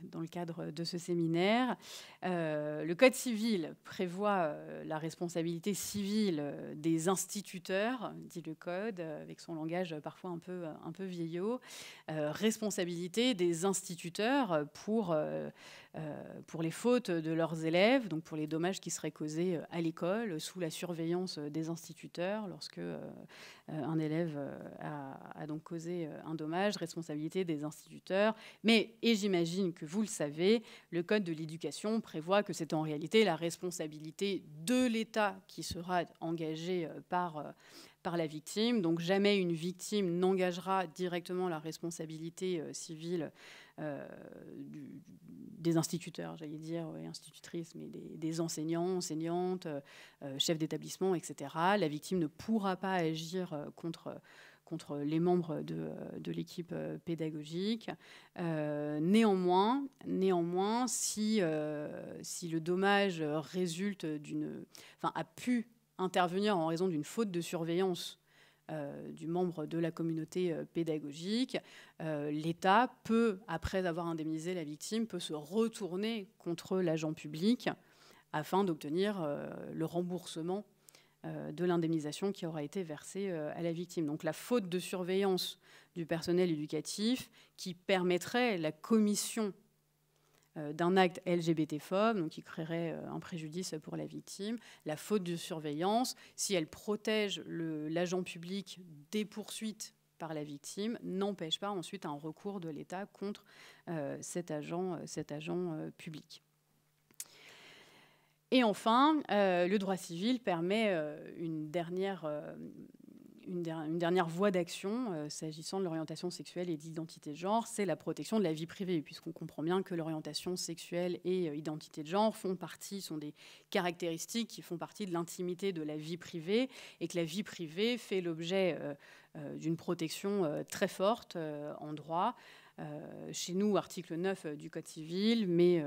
dans le cadre de ce séminaire. Le Code civil prévoit la responsabilité civile des instituteurs, dit le Code, avec son langage parfois un peu vieillot. Responsabilité des instituteurs pour les fautes de leurs élèves, donc pour les dommages qui seraient causés à l'école, sous la surveillance des instituteurs, lorsque un élève a donc causé un dommage, responsabilité des instituteurs. Mais, et j'imagine que vous le savez, le Code de l'éducation prévoit que c'est en réalité la responsabilité de l'État qui sera engagée par la victime. Donc jamais une victime n'engagera directement la responsabilité civile des instituteurs, j'allais dire, institutrices, mais des enseignants, enseignantes, chefs d'établissement, etc. La victime ne pourra pas agir contre les membres de l'équipe pédagogique. Néanmoins, si le dommage résulte a pu intervenir en raison d'une faute de surveillance du membre de la communauté pédagogique, l'État peut, après avoir indemnisé la victime, peut se retourner contre l'agent public afin d'obtenir le remboursement de l'indemnisation qui aura été versée à la victime. Donc la faute de surveillance du personnel éducatif qui permettrait la commission d'un acte LGBT-phobe, donc qui créerait un préjudice pour la victime. La faute de surveillance, si elle protège l'agent public des poursuites par la victime, n'empêche pas ensuite un recours de l'État contre cet agent public. Et enfin, le droit civil permet une dernière voie d'action s'agissant de l'orientation sexuelle et d'identité de genre, c'est la protection de la vie privée, puisqu'on comprend bien que l'orientation sexuelle et identité de genre sont des caractéristiques qui font partie de l'intimité de la vie privée, et que la vie privée fait l'objet d'une protection très forte en droit. Chez nous, article 9 du Code civil, mais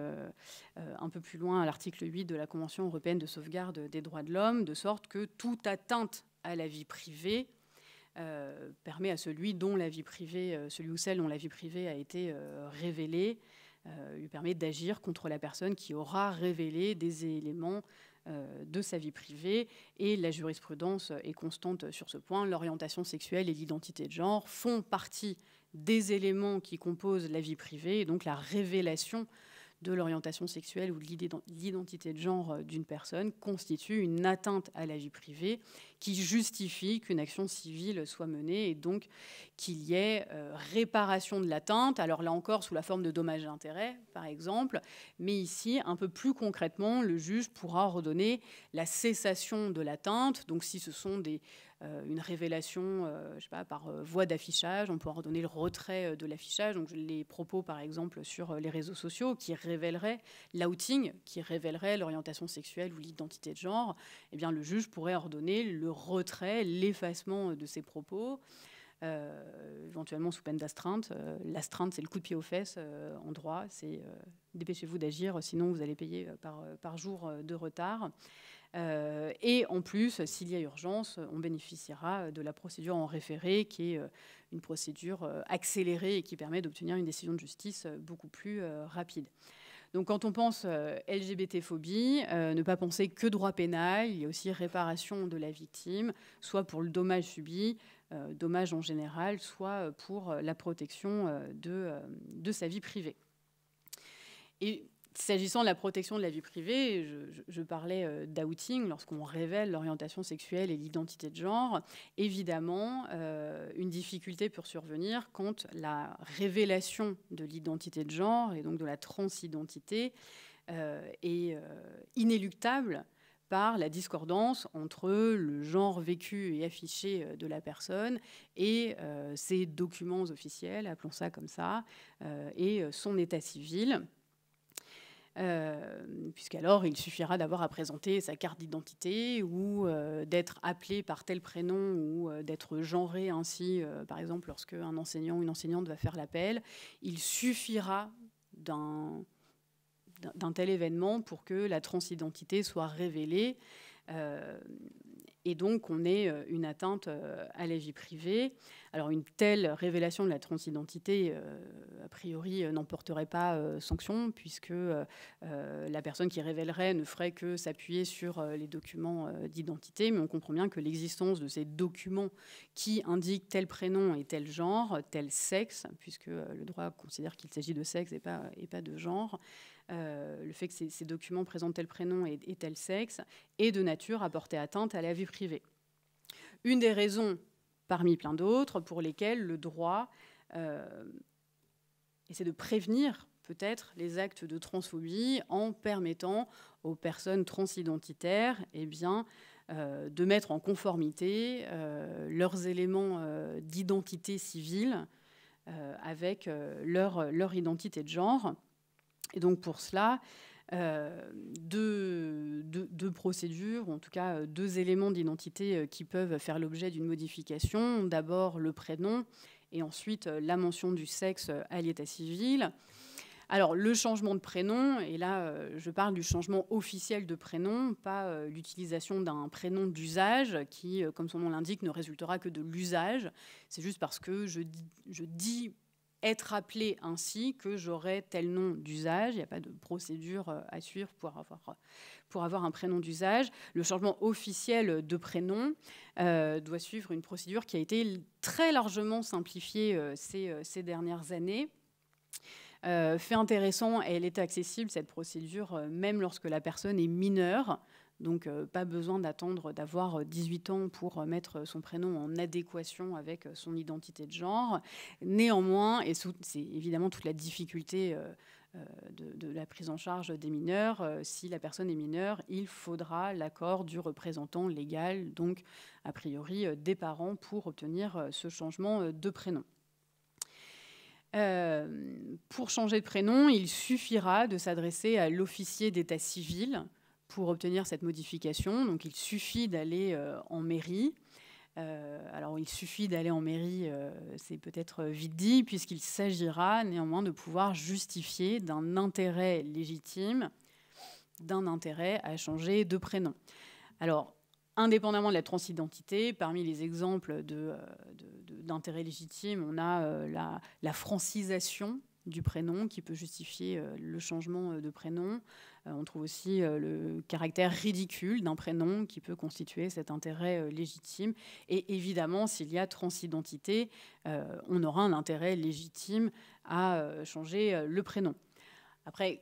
un peu plus loin à l'article 8 de la Convention européenne de sauvegarde des droits de l'homme, de sorte que toute atteinte à la vie privée permet à celui ou celle dont la vie privée a été révélée, lui permet d'agir contre la personne qui aura révélé des éléments de sa vie privée. Et la jurisprudence est constante sur ce point. L'orientation sexuelle et l'identité de genre font partie des éléments qui composent la vie privée, et donc la révélation de l'orientation sexuelle ou de l'identité de genre d'une personne constitue une atteinte à la vie privée qui justifie qu'une action civile soit menée et donc qu'il y ait réparation de l'atteinte. Alors là encore, sous la forme de dommages et intérêts, par exemple. Mais ici, un peu plus concrètement, le juge pourra ordonner la cessation de l'atteinte. Donc si ce sont une révélation je sais pas, par voie d'affichage, on peut ordonner le retrait de l'affichage. Donc les propos, par exemple, sur les réseaux sociaux qui révéleraient l'outing, qui révélerait l'orientation sexuelle ou l'identité de genre, eh bien, le juge pourrait ordonner le retrait, l'effacement de ces propos, éventuellement sous peine d'astreinte. L'astreinte, c'est le coup de pied aux fesses en droit. C'est dépêchez-vous d'agir, sinon vous allez payer par jour de retard. Et en plus, s'il y a urgence, on bénéficiera de la procédure en référé, qui est une procédure accélérée et qui permet d'obtenir une décision de justice beaucoup plus rapide. Donc quand on pense LGBT-phobie, ne pas penser que droit pénal, il y a aussi réparation de la victime, soit pour le dommage subi, dommage en général, soit pour la protection de sa vie privée. Et s'agissant de la protection de la vie privée, je parlais d'outing lorsqu'on révèle l'orientation sexuelle et l'identité de genre. Évidemment, une difficulté peut survenir quand la révélation de l'identité de genre et donc de la transidentité est inéluctable par la discordance entre le genre vécu et affiché de la personne et ses documents officiels, appelons ça comme ça, et son état civil. Puisqu'alors il suffira d'avoir à présenter sa carte d'identité ou d'être appelé par tel prénom ou d'être genré ainsi, par exemple lorsque un enseignant ou une enseignante va faire l'appel. Il suffira d'un tel événement pour que la transidentité soit révélée et donc on ait une atteinte à la vie privée. Alors une telle révélation de la transidentité, a priori, n'emporterait pas sanction, puisque la personne qui révélerait ne ferait que s'appuyer sur les documents d'identité, mais on comprend bien que l'existence de ces documents qui indiquent tel prénom et tel genre, tel sexe, puisque le droit considère qu'il s'agit de sexe et pas de genre, le fait que ces documents présentent tel prénom et tel sexe est de nature à porter atteinte à la vie privée. Une des raisons, parmi plein d'autres, pour lesquelles le droit essaie de prévenir peut-être les actes de transphobie en permettant aux personnes transidentitaires de mettre en conformité leurs éléments d'identité civile avec leur identité de genre. Et donc pour cela, deux procédures, ou en tout cas deux éléments d'identité qui peuvent faire l'objet d'une modification. D'abord le prénom et ensuite la mention du sexe à l'état civil. Alors le changement de prénom, et là je parle du changement officiel de prénom, pas l'utilisation d'un prénom d'usage qui, comme son nom l'indique, ne résultera que de l'usage. C'est juste parce que je dis être appelé ainsi que j'aurai tel nom d'usage. Il n'y a pas de procédure à suivre pour avoir un prénom d'usage. Le changement officiel de prénom doit suivre une procédure qui a été très largement simplifiée ces dernières années. Fait intéressant, elle est accessible, cette procédure, même lorsque la personne est mineure. Donc, pas besoin d'attendre d'avoir 18 ans pour mettre son prénom en adéquation avec son identité de genre. Néanmoins, et c'est évidemment toute la difficulté de la prise en charge des mineurs, si la personne est mineure, il faudra l'accord du représentant légal, donc a priori des parents, pour obtenir ce changement de prénom. Pour changer de prénom, il suffira de s'adresser à l'officier d'état civil pour obtenir cette modification. Donc il suffit d'aller en mairie. Alors il suffit d'aller en mairie, c'est peut-être vite dit, puisqu'il s'agira néanmoins de pouvoir justifier d'un intérêt légitime, d'un intérêt à changer de prénom. Alors indépendamment de la transidentité, parmi les exemples d'intérêt légitime, on a la francisation du prénom qui peut justifier le changement de prénom. On trouve aussi le caractère ridicule d'un prénom qui peut constituer cet intérêt légitime. Et évidemment, s'il y a transidentité, on aura un intérêt légitime à changer le prénom. Après,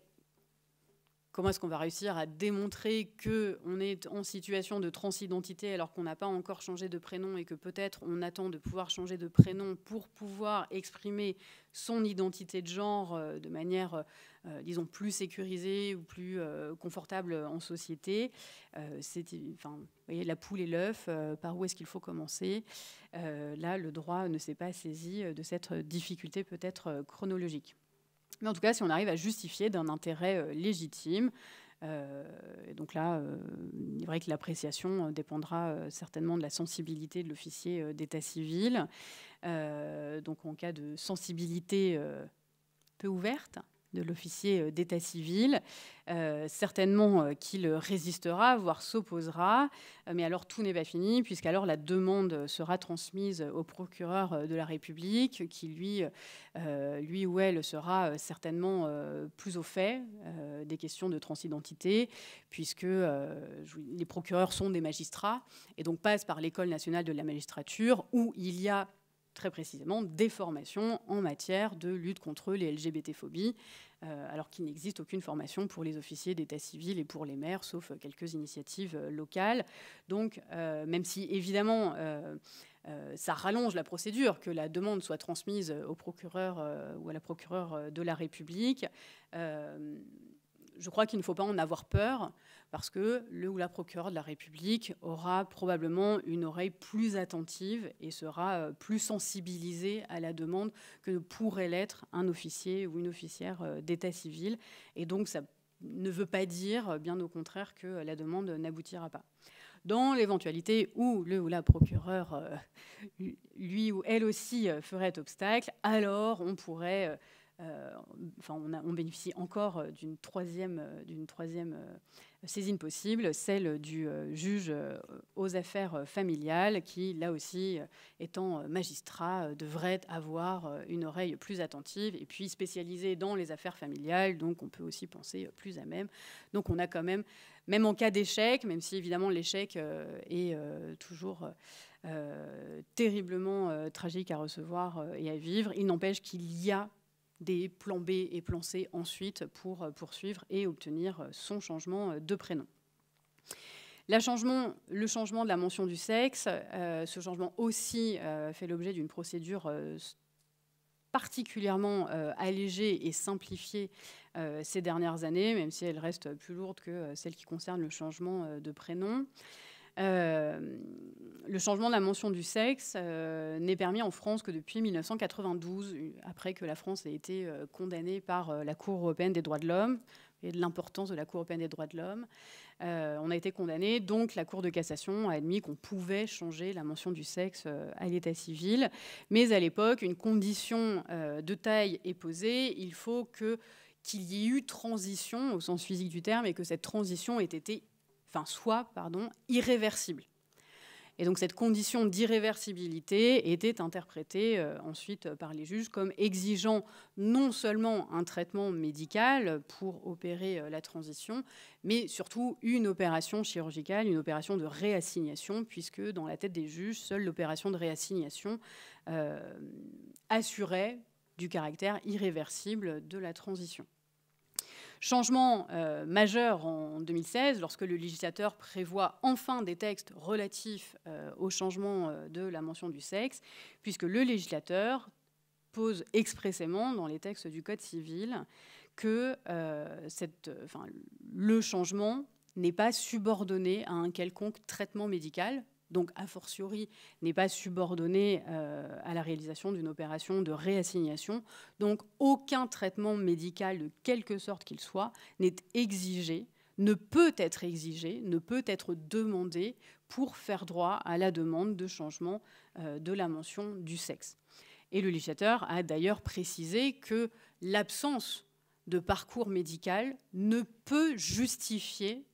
comment est-ce qu'on va réussir à démontrer qu'on est en situation de transidentité alors qu'on n'a pas encore changé de prénom et que peut-être on attend de pouvoir changer de prénom pour pouvoir exprimer son identité de genre de manière, disons, plus sécurisée ou plus confortable en société. Enfin, vous voyez, la poule et l'œuf, par où est-ce qu'il faut commencer? Là, le droit ne s'est pas saisi de cette difficulté peut-être chronologique. Mais en tout cas, si on arrive à justifier d'un intérêt légitime, et donc là, il est vrai que l'appréciation dépendra certainement de la sensibilité de l'officier d'état civil. Donc en cas de sensibilité peu ouverte de l'officier d'état civil, certainement qu'il résistera, voire s'opposera, mais alors tout n'est pas fini, puisqu'alors la demande sera transmise au procureur de la République, qui lui ou elle sera certainement plus au fait des questions de transidentité, puisque les procureurs sont des magistrats, et donc passent par l'École nationale de la magistrature, où il y a très précisément des formations en matière de lutte contre les LGBT-phobies, alors qu'il n'existe aucune formation pour les officiers d'état civil et pour les maires, sauf quelques initiatives locales. Donc, même si, évidemment, ça rallonge la procédure, que la demande soit transmise au procureur ou à la procureure de la République, je crois qu'il ne faut pas en avoir peur, parce que le ou la procureure de la République aura probablement une oreille plus attentive et sera plus sensibilisée à la demande que pourrait l'être un officier ou une officière d'état civil. Et donc, ça ne veut pas dire, bien au contraire, que la demande n'aboutira pas. Dans l'éventualité où le ou la procureure, lui ou elle aussi, ferait obstacle, alors on pourrait... on bénéficie encore d'une troisième saisine possible, celle du juge aux affaires familiales, qui, là aussi, étant magistrat, devrait avoir une oreille plus attentive et puis spécialisé dans les affaires familiales, donc on peut aussi penser plus à même. Donc on a quand même en cas d'échec, même si évidemment l'échec est toujours... terriblement tragique à recevoir et à vivre, il n'empêche qu'il y a des plans B et plans C ensuite pour poursuivre et obtenir son changement de prénom. Le changement de la mention du sexe, ce changement aussi fait l'objet d'une procédure particulièrement allégée et simplifiée ces dernières années, même si elle reste plus lourde que celle qui concerne le changement de prénom. Le changement de la mention du sexe n'est permis en France que depuis 1992, après que la France ait été condamnée par la Cour européenne des droits de l'homme, et de l'importance de la Cour européenne des droits de l'homme. On a été condamné, donc la Cour de cassation a admis qu'on pouvait changer la mention du sexe à l'état civil. Mais à l'époque, une condition de taille est posée. Il faut qu'il y ait eu transition au sens physique du terme et que cette transition soit irréversible. Et donc cette condition d'irréversibilité était interprétée ensuite par les juges comme exigeant non seulement un traitement médical pour opérer la transition, mais surtout une opération chirurgicale, une opération de réassignation, puisque dans la tête des juges, seule l'opération de réassignation assurait du caractère irréversible de la transition. Changement majeur en 2016, lorsque le législateur prévoit enfin des textes relatifs au changement de la mention du sexe, puisque le législateur pose expressément dans les textes du Code civil que le changement n'est pas subordonné à un quelconque traitement médical, donc a fortiori n'est pas subordonné à la réalisation d'une opération de réassignation. Donc aucun traitement médical, de quelque sorte qu'il soit, n'est exigé, ne peut être exigé, ne peut être demandé pour faire droit à la demande de changement de la mention du sexe. Et le législateur a d'ailleurs précisé que l'absence de parcours médical ne peut justifier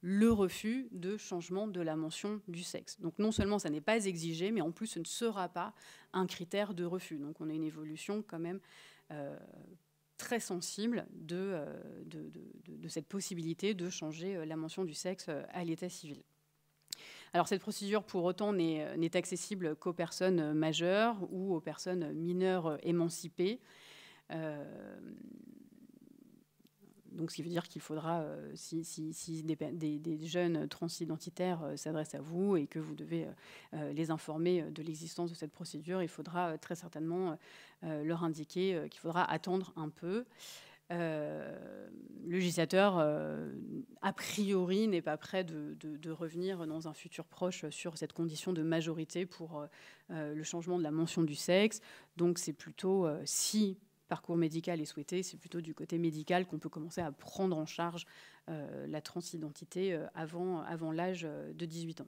le refus de changement de la mention du sexe. Donc non seulement ça n'est pas exigé, mais en plus ce ne sera pas un critère de refus. Donc on a une évolution quand même très sensible de cette possibilité de changer la mention du sexe à l'état civil. Alors cette procédure, pour autant, n'est accessible qu'aux personnes majeures ou aux personnes mineures émancipées. Donc, ce qui veut dire qu'il faudra, si des jeunes transidentitaires s'adressent à vous et que vous devez les informer de l'existence de cette procédure, il faudra très certainement leur indiquer qu'il faudra attendre un peu. Le législateur, a priori, n'est pas prêt de revenir dans un futur proche sur cette condition de majorité pour le changement de la mention du sexe. Donc, c'est plutôt, si parcours médical est souhaité, c'est plutôt du côté médical qu'on peut commencer à prendre en charge la transidentité avant l'âge de 18 ans.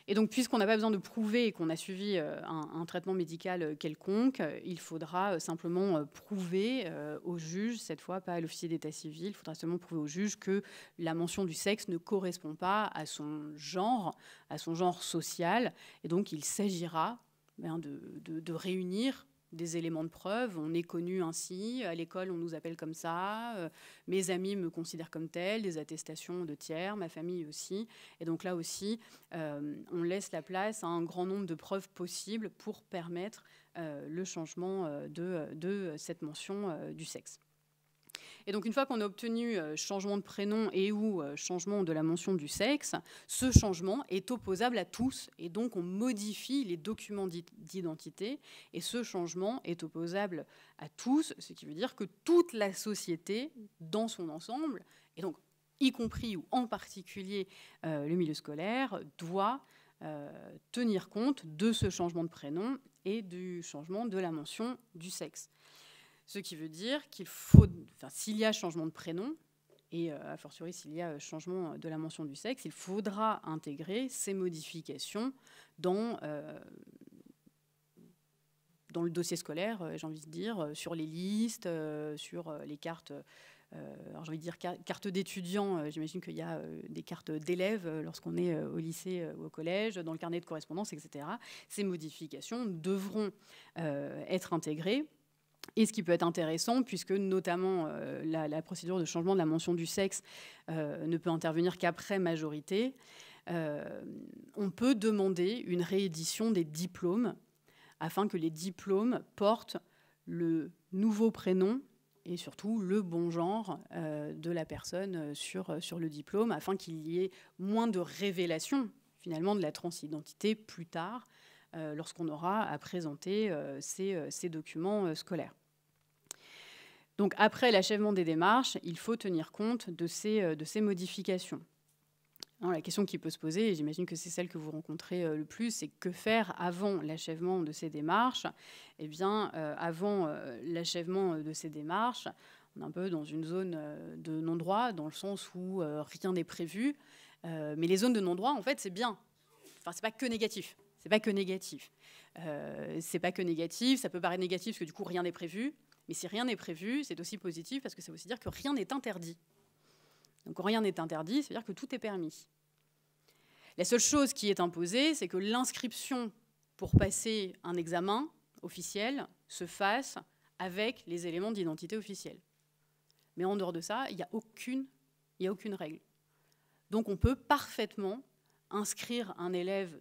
Et donc, puisqu'on n'a pas besoin de prouver qu'on a suivi un traitement médical quelconque, il faudra simplement prouver au juge, cette fois pas à l'officier d'état civil, il faudra seulement prouver au juge que la mention du sexe ne correspond pas à son genre social. Et donc, il s'agira de réunir des éléments de preuve. On est connu ainsi, à l'école on nous appelle comme ça, mes amis me considèrent comme tel, des attestations de tiers, ma famille aussi. Et donc là aussi, on laisse la place à un grand nombre de preuves possibles pour permettre le changement de cette mention du sexe. Et donc, une fois qu'on a obtenu changement de prénom et ou changement de la mention du sexe, ce changement est opposable à tous. Et donc, on modifie les documents d'identité. Et ce changement est opposable à tous, ce qui veut dire que toute la société, dans son ensemble, et donc y compris ou en particulier le milieu scolaire, doit tenir compte de ce changement de prénom et du changement de la mention du sexe. Ce qui veut dire qu'il faut, s'il y a changement de prénom, et a fortiori s'il y a changement de la mention du sexe, il faudra intégrer ces modifications dans le dossier scolaire, j'ai envie de dire, sur les listes, sur les cartes. Alors j'ai envie de dire carte d'étudiant, j'imagine qu'il y a des cartes d'élèves lorsqu'on est au lycée ou au collège, dans le carnet de correspondance, etc. Ces modifications devront être intégrées. Et ce qui peut être intéressant, puisque notamment la procédure de changement de la mention du sexe ne peut intervenir qu'après majorité, on peut demander une réédition des diplômes afin que les diplômes portent le nouveau prénom et surtout le bon genre de la personne sur le diplôme, afin qu'il y ait moins de révélation finalement de la transidentité plus tard, lorsqu'on aura à présenter ces documents scolaires. Donc, après l'achèvement des démarches, il faut tenir compte de ces modifications. Alors, la question qui peut se poser, et j'imagine que c'est celle que vous rencontrez le plus, c'est que faire avant l'achèvement de ces démarches ? Eh bien, avant l'achèvement de ces démarches, on est un peu dans une zone de non-droit, dans le sens où rien n'est prévu. Mais les zones de non-droit, en fait, c'est bien. Enfin, c'est pas que négatif. C'est pas que négatif. C'est pas que négatif. Ça peut paraître négatif parce que du coup, rien n'est prévu. Mais si rien n'est prévu, c'est aussi positif parce que ça veut aussi dire que rien n'est interdit. Donc, quand rien n'est interdit, ça veut dire que tout est permis. La seule chose qui est imposée, c'est que l'inscription pour passer un examen officiel se fasse avec les éléments d'identité officielle. Mais en dehors de ça, il n'y a aucune règle. Donc, on peut parfaitement inscrire un élève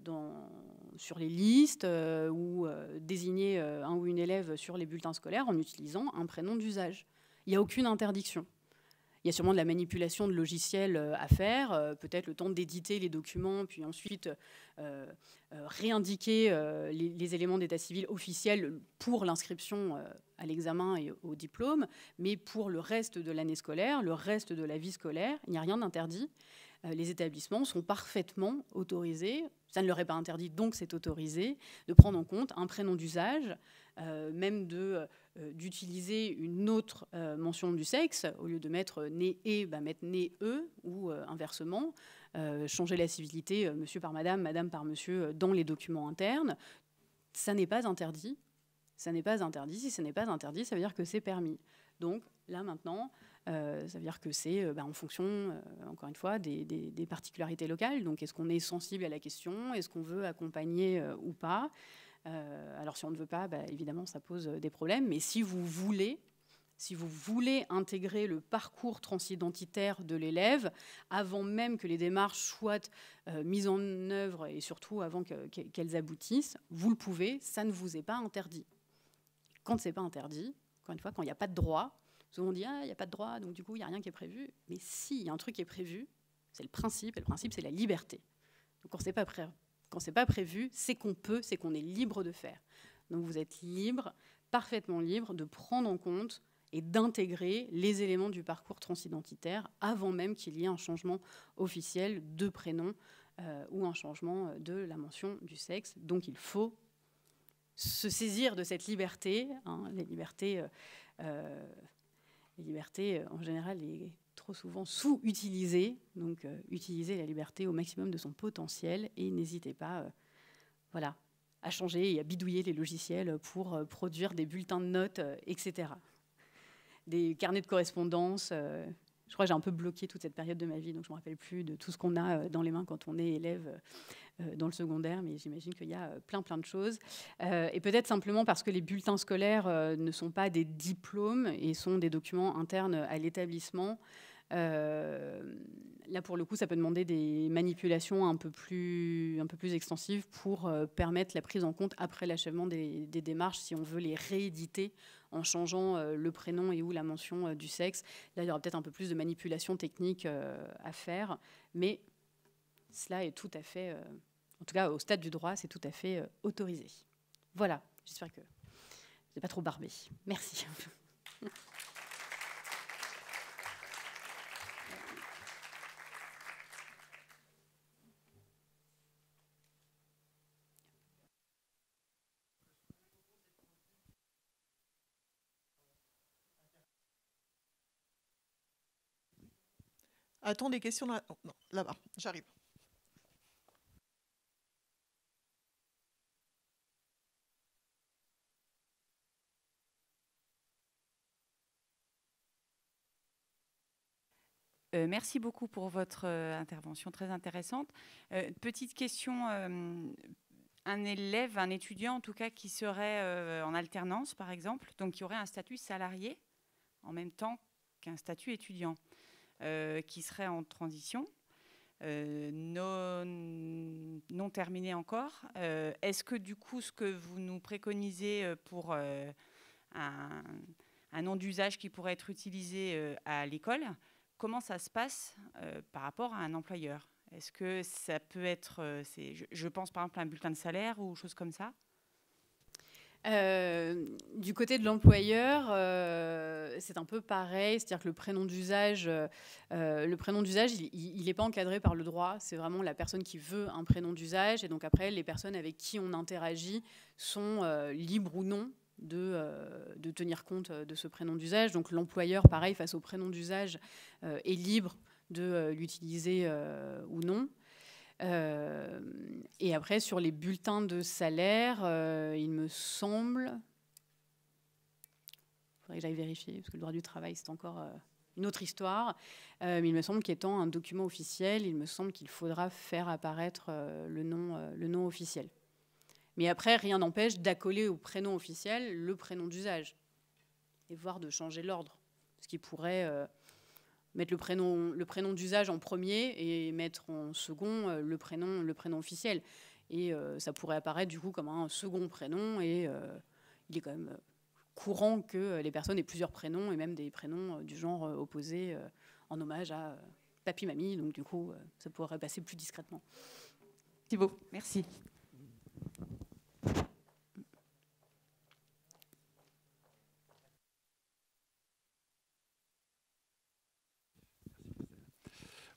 sur les listes ou désigner un ou une élève sur les bulletins scolaires en utilisant un prénom d'usage. Il n'y a aucune interdiction. Il y a sûrement de la manipulation de logiciels à faire, peut-être le temps d'éditer les documents, puis ensuite réindiquer les éléments d'état civil officiels pour l'inscription à l'examen et au diplôme. Mais pour le reste de l'année scolaire, le reste de la vie scolaire, il n'y a rien d'interdit. Les établissements sont parfaitement autorisés, ça ne leur est pas interdit, donc c'est autorisé, de prendre en compte un prénom d'usage, même d'utiliser une autre mention du sexe, au lieu de mettre né et, mettre né e, ou inversement, changer la civilité monsieur par madame, madame par monsieur dans les documents internes. Ça n'est pas interdit. Ça n'est pas interdit. Si ça n'est pas interdit, ça veut dire que c'est permis. Donc là maintenant, Ça veut dire que c'est en fonction, encore une fois, des particularités locales. Donc, est-ce qu'on est sensible à la question? Est-ce qu'on veut accompagner ou pas? Alors, si on ne veut pas, évidemment, ça pose des problèmes. Mais si vous voulez intégrer le parcours transidentitaire de l'élève, avant même que les démarches soient mises en œuvre et surtout avant qu'elles aboutissent, vous le pouvez, ça ne vous est pas interdit. Quand ce n'est pas interdit, encore une fois, quand il n'y a pas de droit, souvent on dit « Ah, il n'y a pas de droit, donc du coup, il n'y a rien qui est prévu ». Mais si, il y a un truc qui est prévu, c'est le principe, et le principe, c'est la liberté. Donc quand ce n'est pas prévu, c'est qu'on peut, c'est qu'on est libre de faire. Donc vous êtes libre, parfaitement libre, de prendre en compte et d'intégrer les éléments du parcours transidentitaire avant même qu'il y ait un changement officiel de prénom ou un changement de la mention du sexe. Donc il faut se saisir de cette liberté. Les libertés, en général, est trop souvent sous-utilisée. Donc utiliser la liberté au maximum de son potentiel et n'hésitez pas à changer et à bidouiller les logiciels pour produire des bulletins de notes, etc. Des carnets de correspondance. Je crois que j'ai un peu bloqué toute cette période de ma vie, donc je ne me rappelle plus de tout ce qu'on a dans les mains quand on est élève dans le secondaire, mais j'imagine qu'il y a plein de choses. Et peut-être simplement parce que les bulletins scolaires ne sont pas des diplômes et sont des documents internes à l'établissement. Là, pour le coup, ça peut demander des manipulations un peu plus extensives pour permettre la prise en compte après l'achèvement des démarches, si on veut les rééditer en changeant le prénom et ou la mention du sexe. Là, il y aura peut-être un peu plus de manipulation technique à faire, mais cela est tout à fait, en tout cas au stade du droit, c'est tout à fait autorisé. Voilà, j'espère que je n'ai pas trop barbé. Merci. A-t-on des questions là? Non, là-bas, j'arrive. Merci beaucoup pour votre intervention très intéressante. Petite question, un élève, un étudiant en tout cas qui serait en alternance par exemple, donc qui aurait un statut salarié en même temps qu'un statut étudiant, qui serait en transition, non terminé encore. Est-ce que du coup ce que vous nous préconisez pour un nom d'usage qui pourrait être utilisé à l'école, comment ça se passe par rapport à un employeur? Est-ce que ça peut être, je pense par exemple à un bulletin de salaire ou choses comme ça? Du côté de l'employeur, c'est un peu pareil, c'est-à-dire que le prénom d'usage, il n'est pas encadré par le droit. C'est vraiment la personne qui veut un prénom d'usage, et donc après, les personnes avec qui on interagit sont libres ou non de tenir compte de ce prénom d'usage. Donc l'employeur, pareil, face au prénom d'usage, est libre de l'utiliser ou non. Et après, sur les bulletins de salaire, il me semble... Il faudrait que j'aille vérifier, parce que le droit du travail, c'est encore une autre histoire. Mais il me semble qu'étant un document officiel, il me semble qu'il faudra faire apparaître le nom officiel. Mais après, rien n'empêche d'accoler au prénom officiel le prénom d'usage, et voire de changer l'ordre. Ce qui pourrait... mettre le prénom d'usage en premier et mettre en second le prénom officiel. Et ça pourrait apparaître du coup comme un second prénom, et il est quand même courant que les personnes aient plusieurs prénoms, et même des prénoms du genre opposé en hommage à papy-mamie. Donc du coup, ça pourrait passer plus discrètement. Thibault, merci.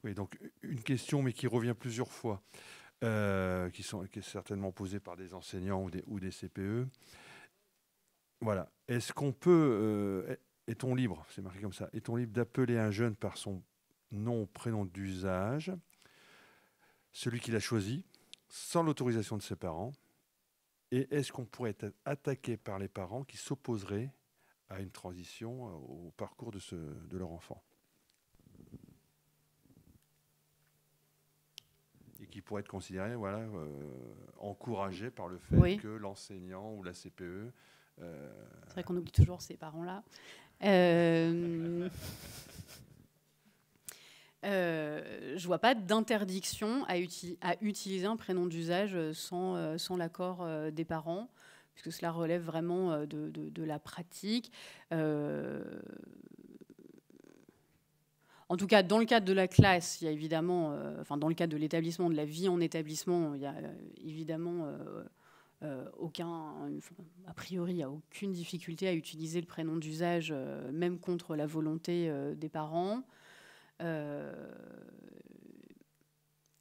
Oui, donc une question, mais qui revient plusieurs fois, qui est certainement posée par des enseignants ou des CPE. Voilà. Est-ce qu'on peut, est-on libre, c'est marqué comme ça, est-on libre d'appeler un jeune par son nom ou prénom d'usage, celui qu'il a choisi, sans l'autorisation de ses parents? Et est-ce qu'on pourrait être attaqué par les parents qui s'opposeraient à une transition au parcours de leur enfant. Et qui pourrait être considéré, voilà, encouragé par le fait que l'enseignant ou la CPE... C'est vrai qu'on oublie toujours ces parents-là. Je ne vois pas d'interdiction à utiliser un prénom d'usage sans l'accord des parents, puisque cela relève vraiment de la pratique. En tout cas, dans le cadre de la classe, il y a évidemment, dans le cadre de l'établissement, de la vie en établissement, il y a évidemment a priori, il n'y a aucune difficulté à utiliser le prénom d'usage, même contre la volonté des parents.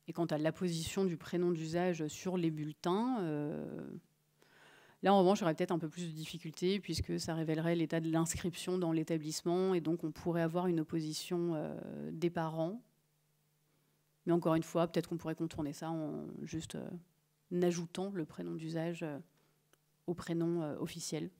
Et quant à l'apposition du prénom d'usage sur les bulletins, là, en revanche, il y aurait peut-être un peu plus de difficultés puisque ça révélerait l'état de l'inscription dans l'établissement et donc on pourrait avoir une opposition des parents. Mais encore une fois, peut-être qu'on pourrait contourner ça en juste ajoutant le prénom d'usage au prénom officiel.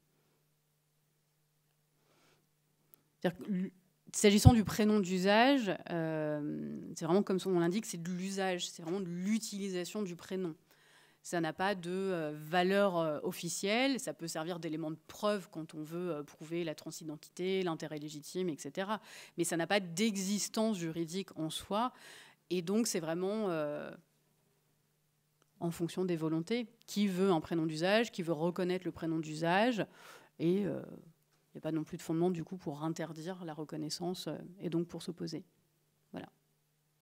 S'agissant du prénom d'usage, c'est vraiment comme son nom l'indique, c'est de l'usage, c'est vraiment de l'utilisation du prénom. Ça n'a pas de valeur officielle, ça peut servir d'élément de preuve quand on veut prouver la transidentité, l'intérêt légitime, etc. Mais ça n'a pas d'existence juridique en soi. Et donc, c'est vraiment en fonction des volontés. Qui veut un prénom d'usage, qui veut reconnaître le prénom d'usage. Et il n'y a pas non plus de fondement, du coup, pour interdire la reconnaissance et donc pour s'opposer.